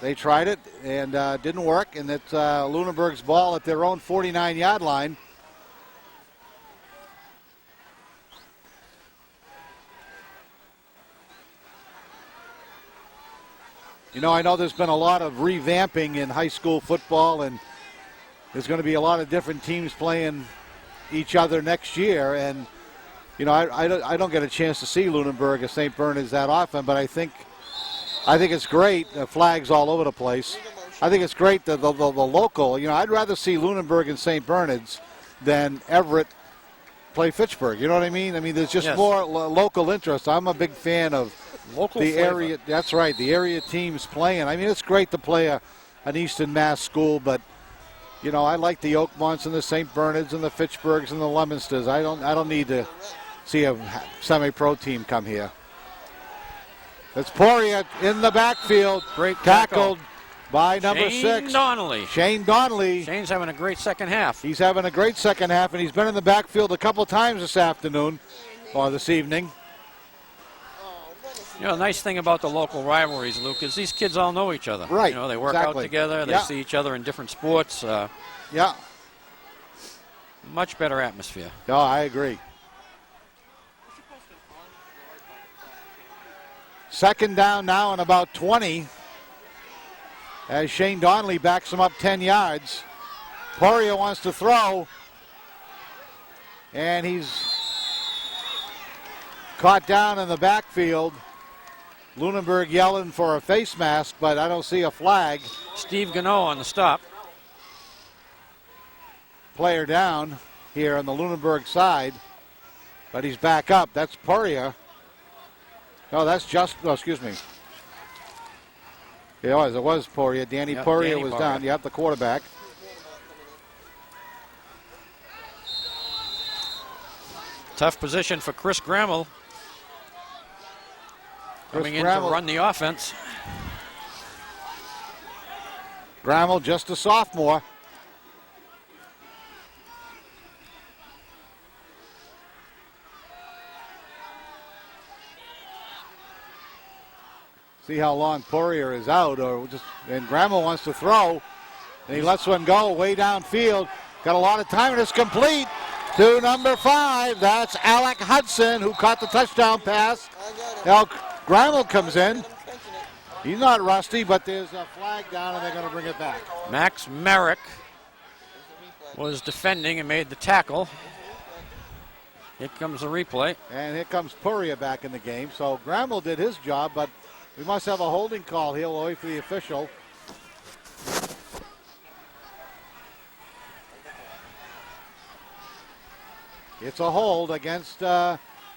S1: they tried it and didn't work, and it's Lunenburg's ball at their own 49-yard line. You know, I know there's been a lot of revamping in high school football, and there's going to be a lot of different teams playing each other next year. And, you know, I don't get a chance to see Lunenburg or St. Bernard's that often, but I think it's great. Flags all over the place.
S4: Legal motion.
S1: I think it's great that the local, I'd rather see Lunenburg and St. Bernard's than Everett play Fitchburg. You know what I mean? I mean, there's just
S2: Yes.
S1: more local interest. I'm a big fan of
S2: Local
S1: the
S2: flavor.
S1: area. That's right, the area teams playing. I mean, it's great to play an Eastern Mass school, but I like the Oakmonts and the St. Bernards and the Fitchburgs and the Leominsters. I don't need to see a semi-pro team come here. It's Poirier in the backfield.
S2: Great tackle.
S1: Tackled by number
S2: Shane
S1: 6.
S2: Donnelly.
S1: Shane Donnelly.
S2: Shane's having a great second half.
S1: He's having a great second half, and he's been in the backfield a couple times this afternoon or this evening.
S2: The nice thing about the local rivalries, Luke, is these kids all know each other.
S1: Right,
S2: They work
S1: exactly.
S2: out together. They
S1: Yeah.
S2: see each other in different sports.
S1: Yeah.
S2: Much better atmosphere.
S1: No, I agree. Second down now and about 20 as Shane Donnelly backs him up 10 yards. Poirier wants to throw, and he's caught down in the backfield. Lunenburg yelling for a face mask, but I don't see a flag.
S2: Steve Gano on the stop.
S1: Player down here on the Lunenburg side, but he's back up. That's Poirier. No, that's excuse me. It was Poirier. Danny
S2: Yep,
S1: Poirier
S2: Danny
S1: was
S2: Poirier.
S1: down. Yep, the quarterback.
S2: Tough position for Chris Grammel. Coming in to
S1: Grammel.
S2: run the offense.
S1: Grammel, just a sophomore. See how long Poirier is out, and Grammel wants to throw, and he lets one go way downfield. Got a lot of time, and it's complete to number 5. That's Alec Hudson, who caught the touchdown pass. Now Grammel comes in. He's not rusty, but there's a flag down, and they're going to bring it back.
S2: Max Merrick was defending and made the tackle. Here comes the replay.
S1: And here comes Poirier back in the game. So Grammel did his job, but we must have a holding call here. We'll wait for the official. It's a hold against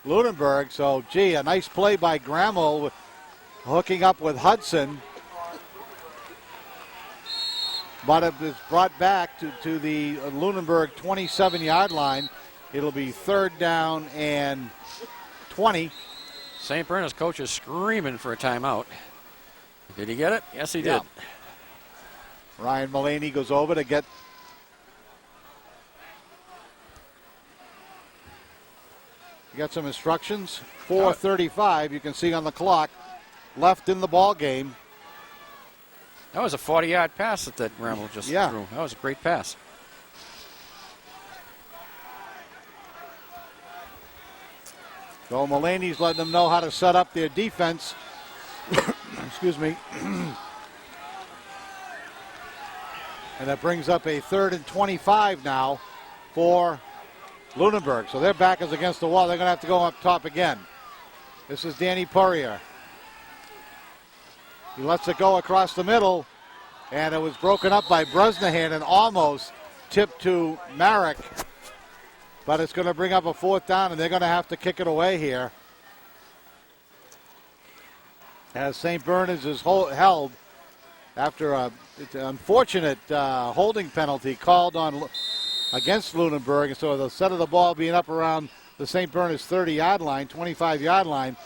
S1: Lunenburg. So, gee, a nice play by Grammel hooking up with Hudson. But it is brought back to the Lunenburg 27-yard line. It'll be 3rd down and 20.
S2: St. Bernard's coach is screaming for a timeout. Did he get it? Yes, he
S1: Yeah.
S2: did.
S1: Ryan Mullaney goes over to get you got some instructions. 4:35, you can see on the clock, left in the ball game.
S2: That was a 40-yard pass that Grammel just
S1: Yeah.
S2: threw. That was a great pass.
S1: So Mullaney's letting them know how to set up their defense. Excuse me. And that brings up a 3rd and 25 now for Lunenburg. So their back is against the wall. They're going to have to go up top again. This is Danny Poirier. He lets it go across the middle, and it was broken up by Bresnahan and almost tipped to Marek. But it's going to bring up a 4th down, and they're going to have to kick it away here. As St. Bernard's is held after an unfortunate holding penalty called on against Lunenburg. And so the set of the ball being up around the St. Bernard's 30-yard line, 25-yard line,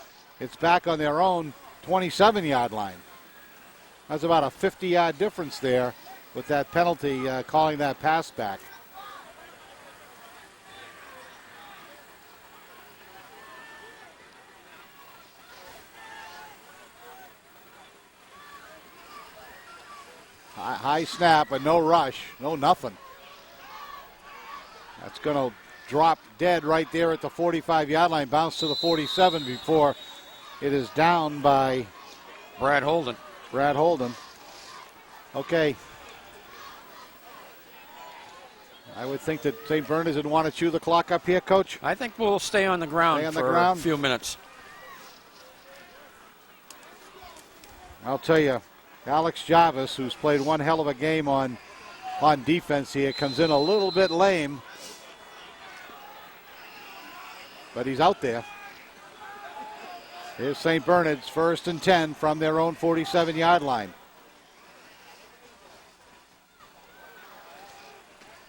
S1: it's back on their own 27-yard line. That's about a 50-yard difference there with that penalty calling that pass back. High snap, but no rush, no nothing. That's going to drop dead right there at the 45-yard line, bounce to the 47 before it is down by
S2: Brad Holden.
S1: Okay. I would think that St. Bernard's would want to chew the clock up here, Coach.
S2: I think we'll stay on the ground
S1: Stay on the
S2: for
S1: ground.
S2: a few minutes.
S1: I'll tell you, Alex Jarvis, who's played one hell of a game on defense here, comes in a little bit lame, but he's out there. Here's St. Bernard's 1st and 10 from their own 47-yard line.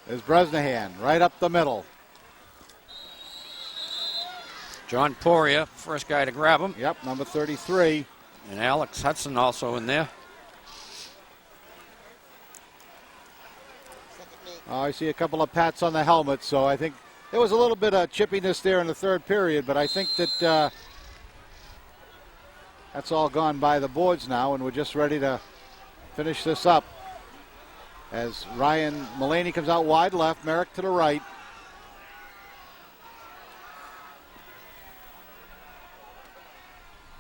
S1: There's Bresnahan right up the middle.
S2: John Poria, first guy to grab him.
S1: Yep, number 33.
S2: And Alex Hudson also in there.
S1: Oh, I see a couple of pats on the helmet, so I think there was a little bit of chippiness there in the third period, but I think that that's all gone by the boards now, and we're just ready to finish this up. As Ryan Mullaney comes out wide left, Merrick to the right.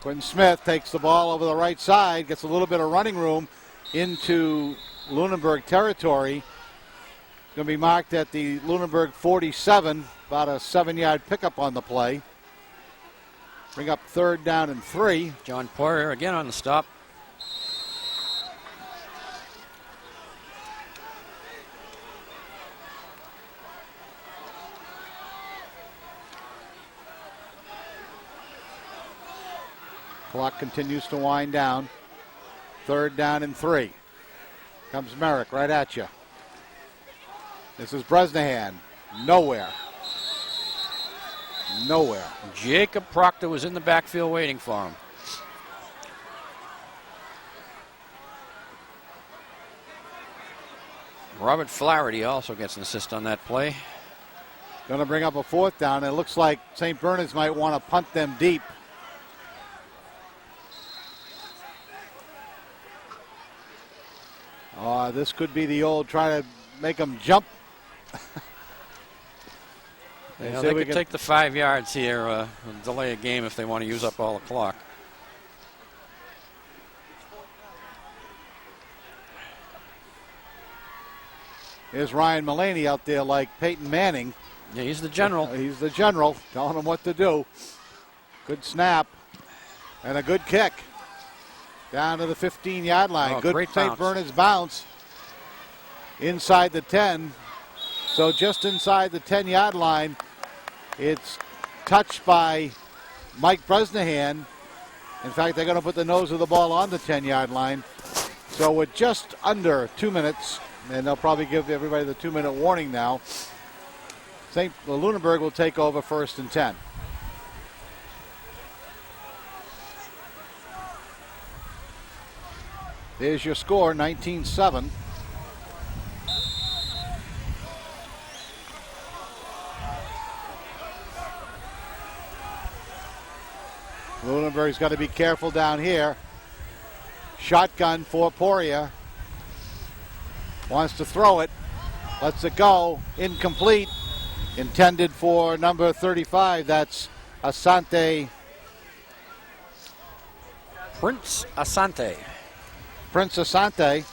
S1: Quentin Smith takes the ball over the right side, gets a little bit of running room into Lunenburg territory. Going to be marked at the Lunenburg 47, about a 7-yard pickup on the play. Bring up 3rd down and 3.
S2: John Poirier again on the stop.
S1: Clock continues to wind down. 3rd down and 3. Comes Merrick right at you. This is Bresnahan. Nowhere.
S2: Jacob Proctor was in the backfield waiting for him. Robert Flaherty also gets an assist on that play.
S1: Going to bring up a 4th down. It looks like St. Bernard's might want to punt them deep. This could be the old try to make them jump.
S2: They could take the 5 yards here and delay a game if they want to use up all the clock.
S1: Here's Ryan Mullaney out there like Peyton Manning.
S2: Yeah, he's the general.
S1: He's the general, telling them what to do. Good snap and a good kick. Down to the 15-yard line.
S2: Oh,
S1: good St. Bernard's bounce. Inside the 10. So just inside the 10-yard line. It's touched by Mike Bresnahan. In fact, they're going to put the nose of the ball on the 10-yard line. So we're just under 2 minutes, and they'll probably give everybody the 2-minute warning now. Lunenburg will take over 1st and 10. There's your score, 19-7. Lunenburg's got to be careful down here. Shotgun for Poria. Wants to throw it. Lets it go. Incomplete. Intended for number 35. That's Asante.
S2: Prince Asante.
S1: Prince Asante.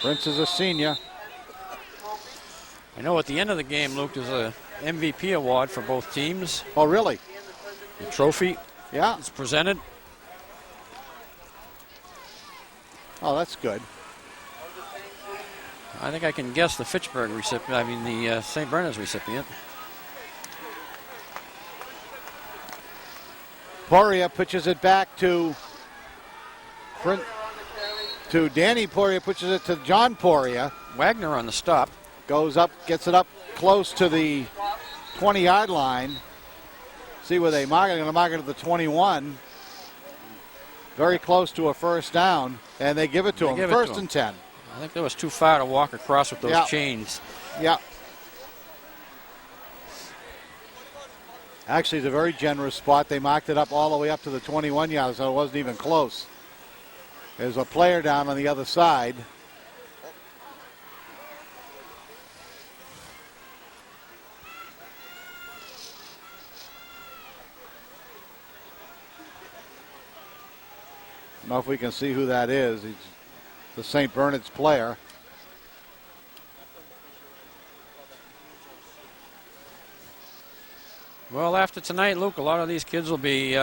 S1: Prince is a senior.
S2: I know at the end of the game, Luke, there's a MVP award for both teams.
S1: Oh, really?
S2: The trophy is presented.
S1: Oh, that's good.
S2: I think I can guess the Fitchburg recipient, the St. Bernard's recipient.
S1: Poria pitches it back to Danny Poria, pitches it to John Poria.
S2: Wagner on the stop.
S1: Goes up, gets it up close to the 20-yard line. See where they mark it. They're going to mark it at the 21. Very close to a 1st down, and they give it to him. 1st and 10.
S2: I think that was too far to walk across with those chains.
S1: Yeah. Actually, it's a very generous spot. They marked it up all the way up to the 21 yards, so it wasn't even close. There's a player down on the other side. I don't know if we can see who that is. He's the St. Bernard's player.
S2: Well, after tonight, Luke, a lot of these kids will be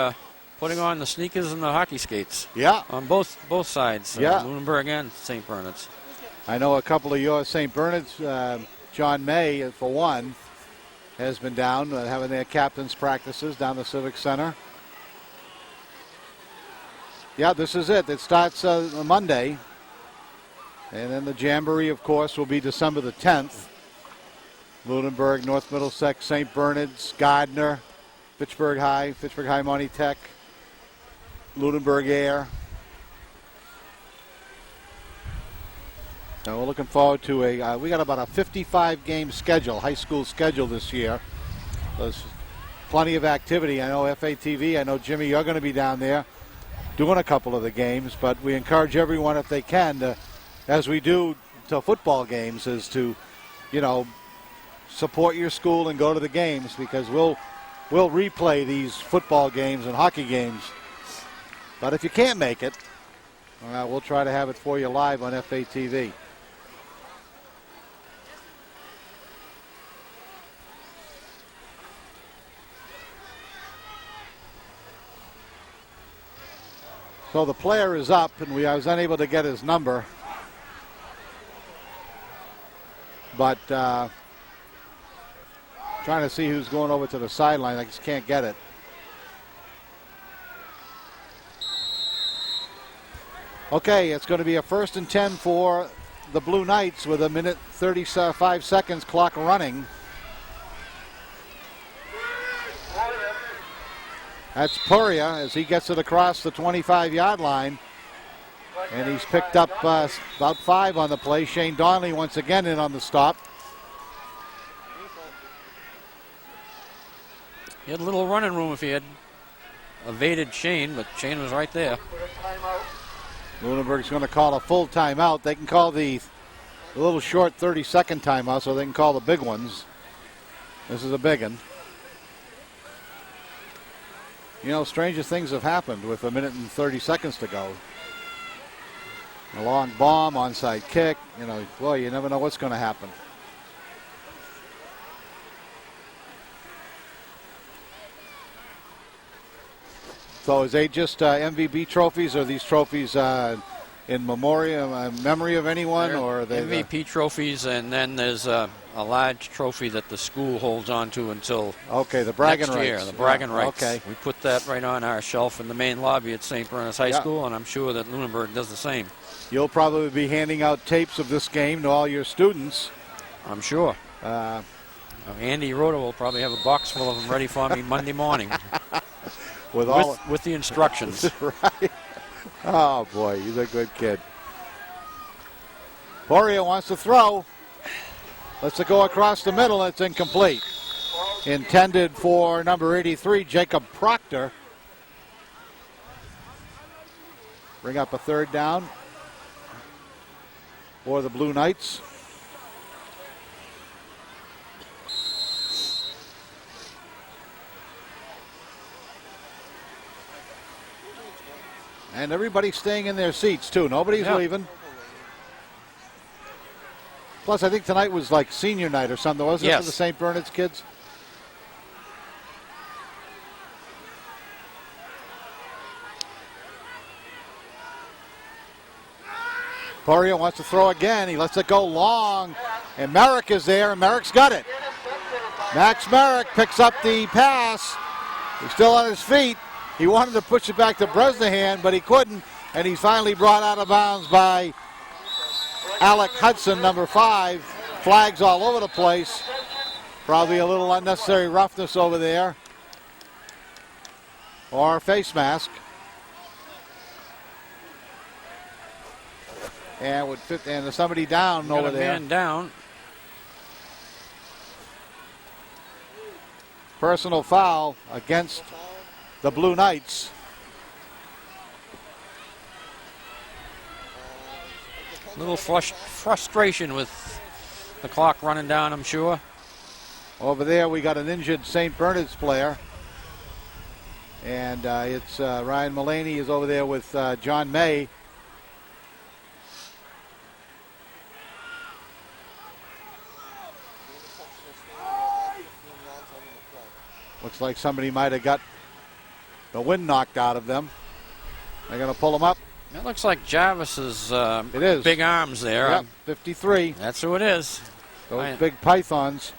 S2: putting on the sneakers and the hockey skates
S1: Yeah,
S2: on both sides,
S1: Yeah.
S2: Lunenburg and St. Bernard's.
S1: I know a couple of yours, St. Bernard's, John May, for one, has been down having their captain's practices down the Civic Center. Yeah, this is it. It starts Monday. And then the Jamboree, of course, will be December the 10th. Lunenburg, North Middlesex, St. Bernard's, Gardner, Fitchburg High Monty Tech, Lunenburg Air. So we're looking forward to we got about a 55-game schedule, high school schedule this year. There's plenty of activity. I know FATV, I know Jimmy, you're going to be down there doing a couple of the games, but we encourage everyone, if they can, to, as we do to football games, is to, support your school and go to the games, because we'll replay these football games and hockey games. But if you can't make it, we'll try to have it for you live on FATV. So the player is up, and I was unable to get his number. But trying to see who's going over to the sideline. I just can't get it. Okay, it's going to be a 1st and 10 for the Blue Knights with 1:35 seconds clock running. That's Puria as he gets it across the 25-yard line. And he's picked up about 5 on the play. Shane Donnelly once again in on the stop.
S2: He had a little running room if he had evaded Shane, but Shane was right there.
S1: Lunenburg's going to call a full timeout. They can call the little short 30-second timeout, so they can call the big ones. This is a big one. Stranger things have happened with 1:30 to go. A long bomb, onside kick. Boy, you never know what's going to happen. So is they just MVB trophies, or these trophies in memory of anyone, or are they
S2: MVP trophies, and then there's a large trophy that the school holds on to until
S1: the bragging
S2: next year,
S1: rights.
S2: the bragging rights.
S1: Okay.
S2: We put that right on our shelf in the main lobby at St. Bernard's High School, and I'm sure that Lunenburg does the same.
S1: You'll probably be handing out tapes of this game to all your students.
S2: I'm sure. Andy Rhoda will probably have a box full of them ready for me Monday morning. With the instructions.
S1: Right. Oh, boy, he's a good kid. Poria wants to throw. Lets it go across the middle. It's incomplete. Intended for number 83, Jacob Proctor. Bring up a 3rd down for the Blue Knights. And everybody's staying in their seats, too. Nobody's leaving. Plus, I think tonight was like senior night or something, wasn't it, for the St. Bernard's kids? Poria wants to throw again. He lets it go long. And Merrick is there, and Merrick's got it. Max Merrick picks up the pass. He's still on his feet. He wanted to push it back to Bresnahan, but he couldn't, and he's finally brought out of bounds by Alec Hudson, number 5. Flags all over the place. Probably a little unnecessary roughness over there. Or a face mask. And would fit, and there's somebody down over there.
S2: Man down.
S1: Personal foul against the Blue Knights.
S2: A little frustration with the clock running down, I'm sure.
S1: Over there we got an injured St. Bernard's player. And it's Ryan Mullaney is over there with John May. Looks like somebody might have got the wind knocked out of them. They're going to pull them up.
S2: It looks like Jarvis's
S1: It is.
S2: big arms there.
S1: Yep, 53.
S2: That's who it is.
S1: Those big pythons.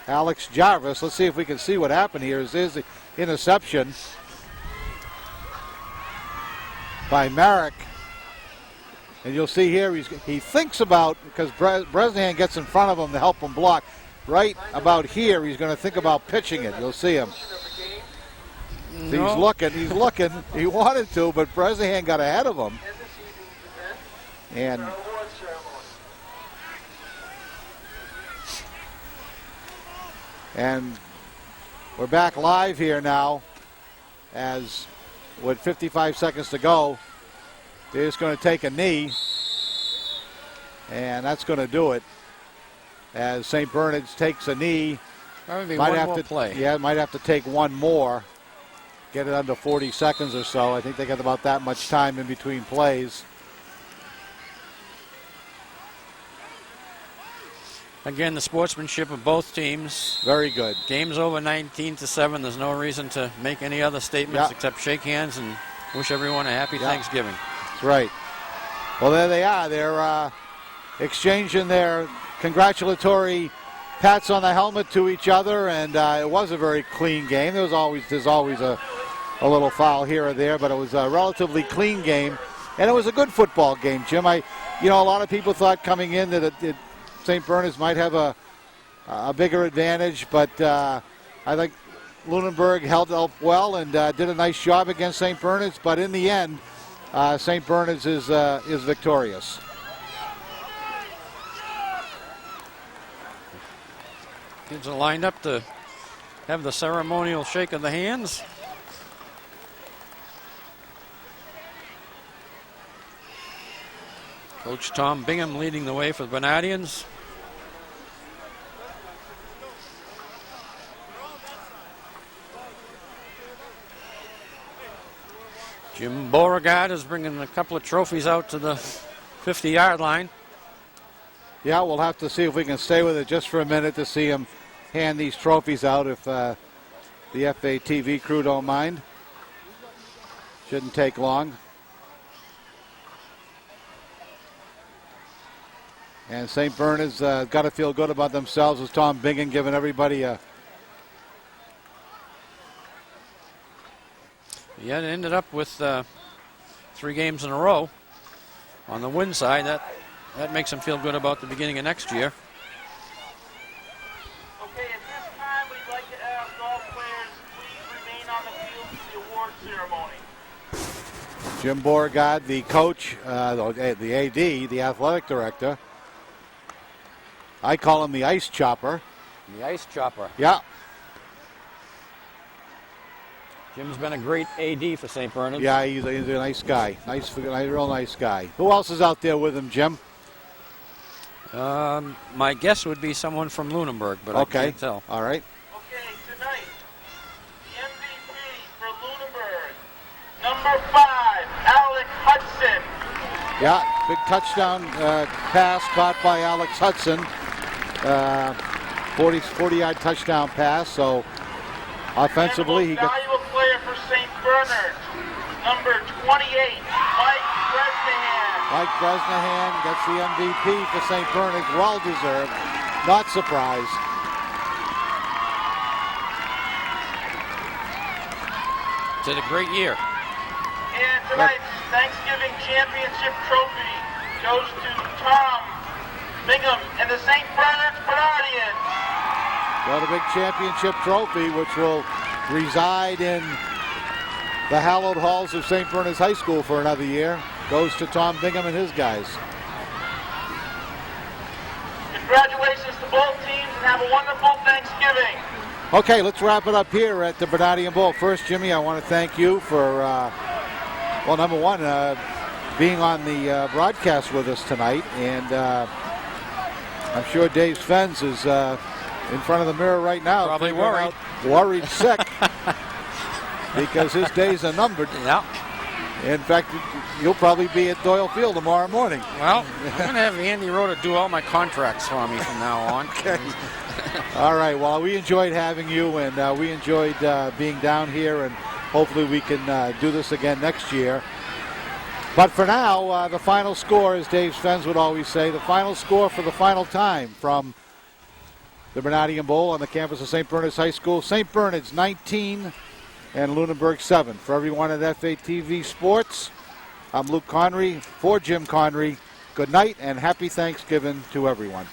S1: Alex Jarvis. Let's see if we can see what happened here. Is the interception by Merrick. And you'll see here he thinks about, because Bresnahan gets in front of him to help him block. Right about here, he's going to think about pitching it. You'll see him.
S2: No.
S1: He's looking. He wanted to, but Bresnahan got ahead of him. And we're back live here now, as with 55 seconds to go, they're just going to take a knee, and that's going to do it. As St. Bernard's takes a knee,
S2: might have to play.
S1: Yeah, might have to take one more, get it under 40 seconds or so. I think they got about that much time in between plays.
S2: Again, the sportsmanship of both teams.
S1: Very good.
S2: Game's over 19-7. There's no reason to make any other statements except shake hands and wish everyone a happy Thanksgiving.
S1: That's right. Well, there they are. They're exchanging their congratulatory pats on the helmet to each other, and it was a very clean game. There's always a little foul here or there, but it was a relatively clean game, and it was a good football game, Jim. A lot of people thought coming in that St. Bernard's might have a bigger advantage, but I think Lunenburg held up well and did a nice job against St. Bernard's, but in the end, St. Bernard's is victorious.
S2: Kids are lined up to have the ceremonial shake of the hands. Coach Tom Bingham leading the way for the Bernardians. Jim Beauregard is bringing a couple of trophies out to the 50-yard line.
S1: Yeah, we'll have to see if we can stay with it just for a minute to see him hand these trophies out if the FA TV crew don't mind. Shouldn't take long. And St. Bernard's got to feel good about themselves as Tom Bingham giving everybody a...
S2: Yeah, it ended up with 3 games in a row on the win side. That makes them feel good about the beginning of next year.
S3: Okay, at this time, we'd like to ask all players please remain on the field for the award ceremony.
S1: Jim Beauregard, the coach, the AD, the athletic director. I call him the ice chopper.
S2: The ice chopper.
S1: Yeah.
S2: Jim's been a great AD for St. Bernard's.
S1: Yeah, he's a nice guy. Real nice guy. Who else is out there with him, Jim?
S2: My guess would be someone from Lunenburg, but I can't tell.
S1: All right.
S3: Okay, tonight, the MVP for Lunenburg, number 5, Alex Hudson.
S1: Yeah, big touchdown pass caught by Alex Hudson. 40-yard touchdown pass. So offensively, he got...
S3: valuable player for St. Bernard, number 28, Mike Bresnahan.
S1: Mike Bresnahan gets the MVP for St. Bernard's. Well deserved. Not surprised.
S2: Did a great year.
S3: And tonight's Thanksgiving Championship trophy goes to Tom Bingham and the St. Bernard's Bernardians.
S1: Well, the big championship trophy, which will reside in the hallowed halls of St. Bernard's High School for another year, goes to Tom Bingham and his guys.
S3: Congratulations to both teams and have a wonderful Thanksgiving.
S1: Okay, let's wrap it up here at the Bernardian Bowl. First, Jimmy, I want to thank you for, number one, being on the broadcast with us tonight. And I'm sure Dave Svenz is in front of the mirror right now.
S2: Probably worried.
S1: Worried sick because his days are numbered.
S2: Yeah.
S1: In fact, you'll probably be at Doyle Field tomorrow morning.
S2: Well, I'm going to have Andy Rhoda do all my contracts for me from now on.
S1: Okay. All right. Well, we enjoyed having you, and we enjoyed being down here and hopefully we can do this again next year. But for now, the final score, as Dave Spence would always say, the final score for the final time from the Bernardian Bowl on the campus of St. Bernard's High School. St. Bernard's 19 and Lunenburg 7. For everyone at FATV Sports, I'm Luke Connery for Jim Connery. Good night and happy Thanksgiving to everyone.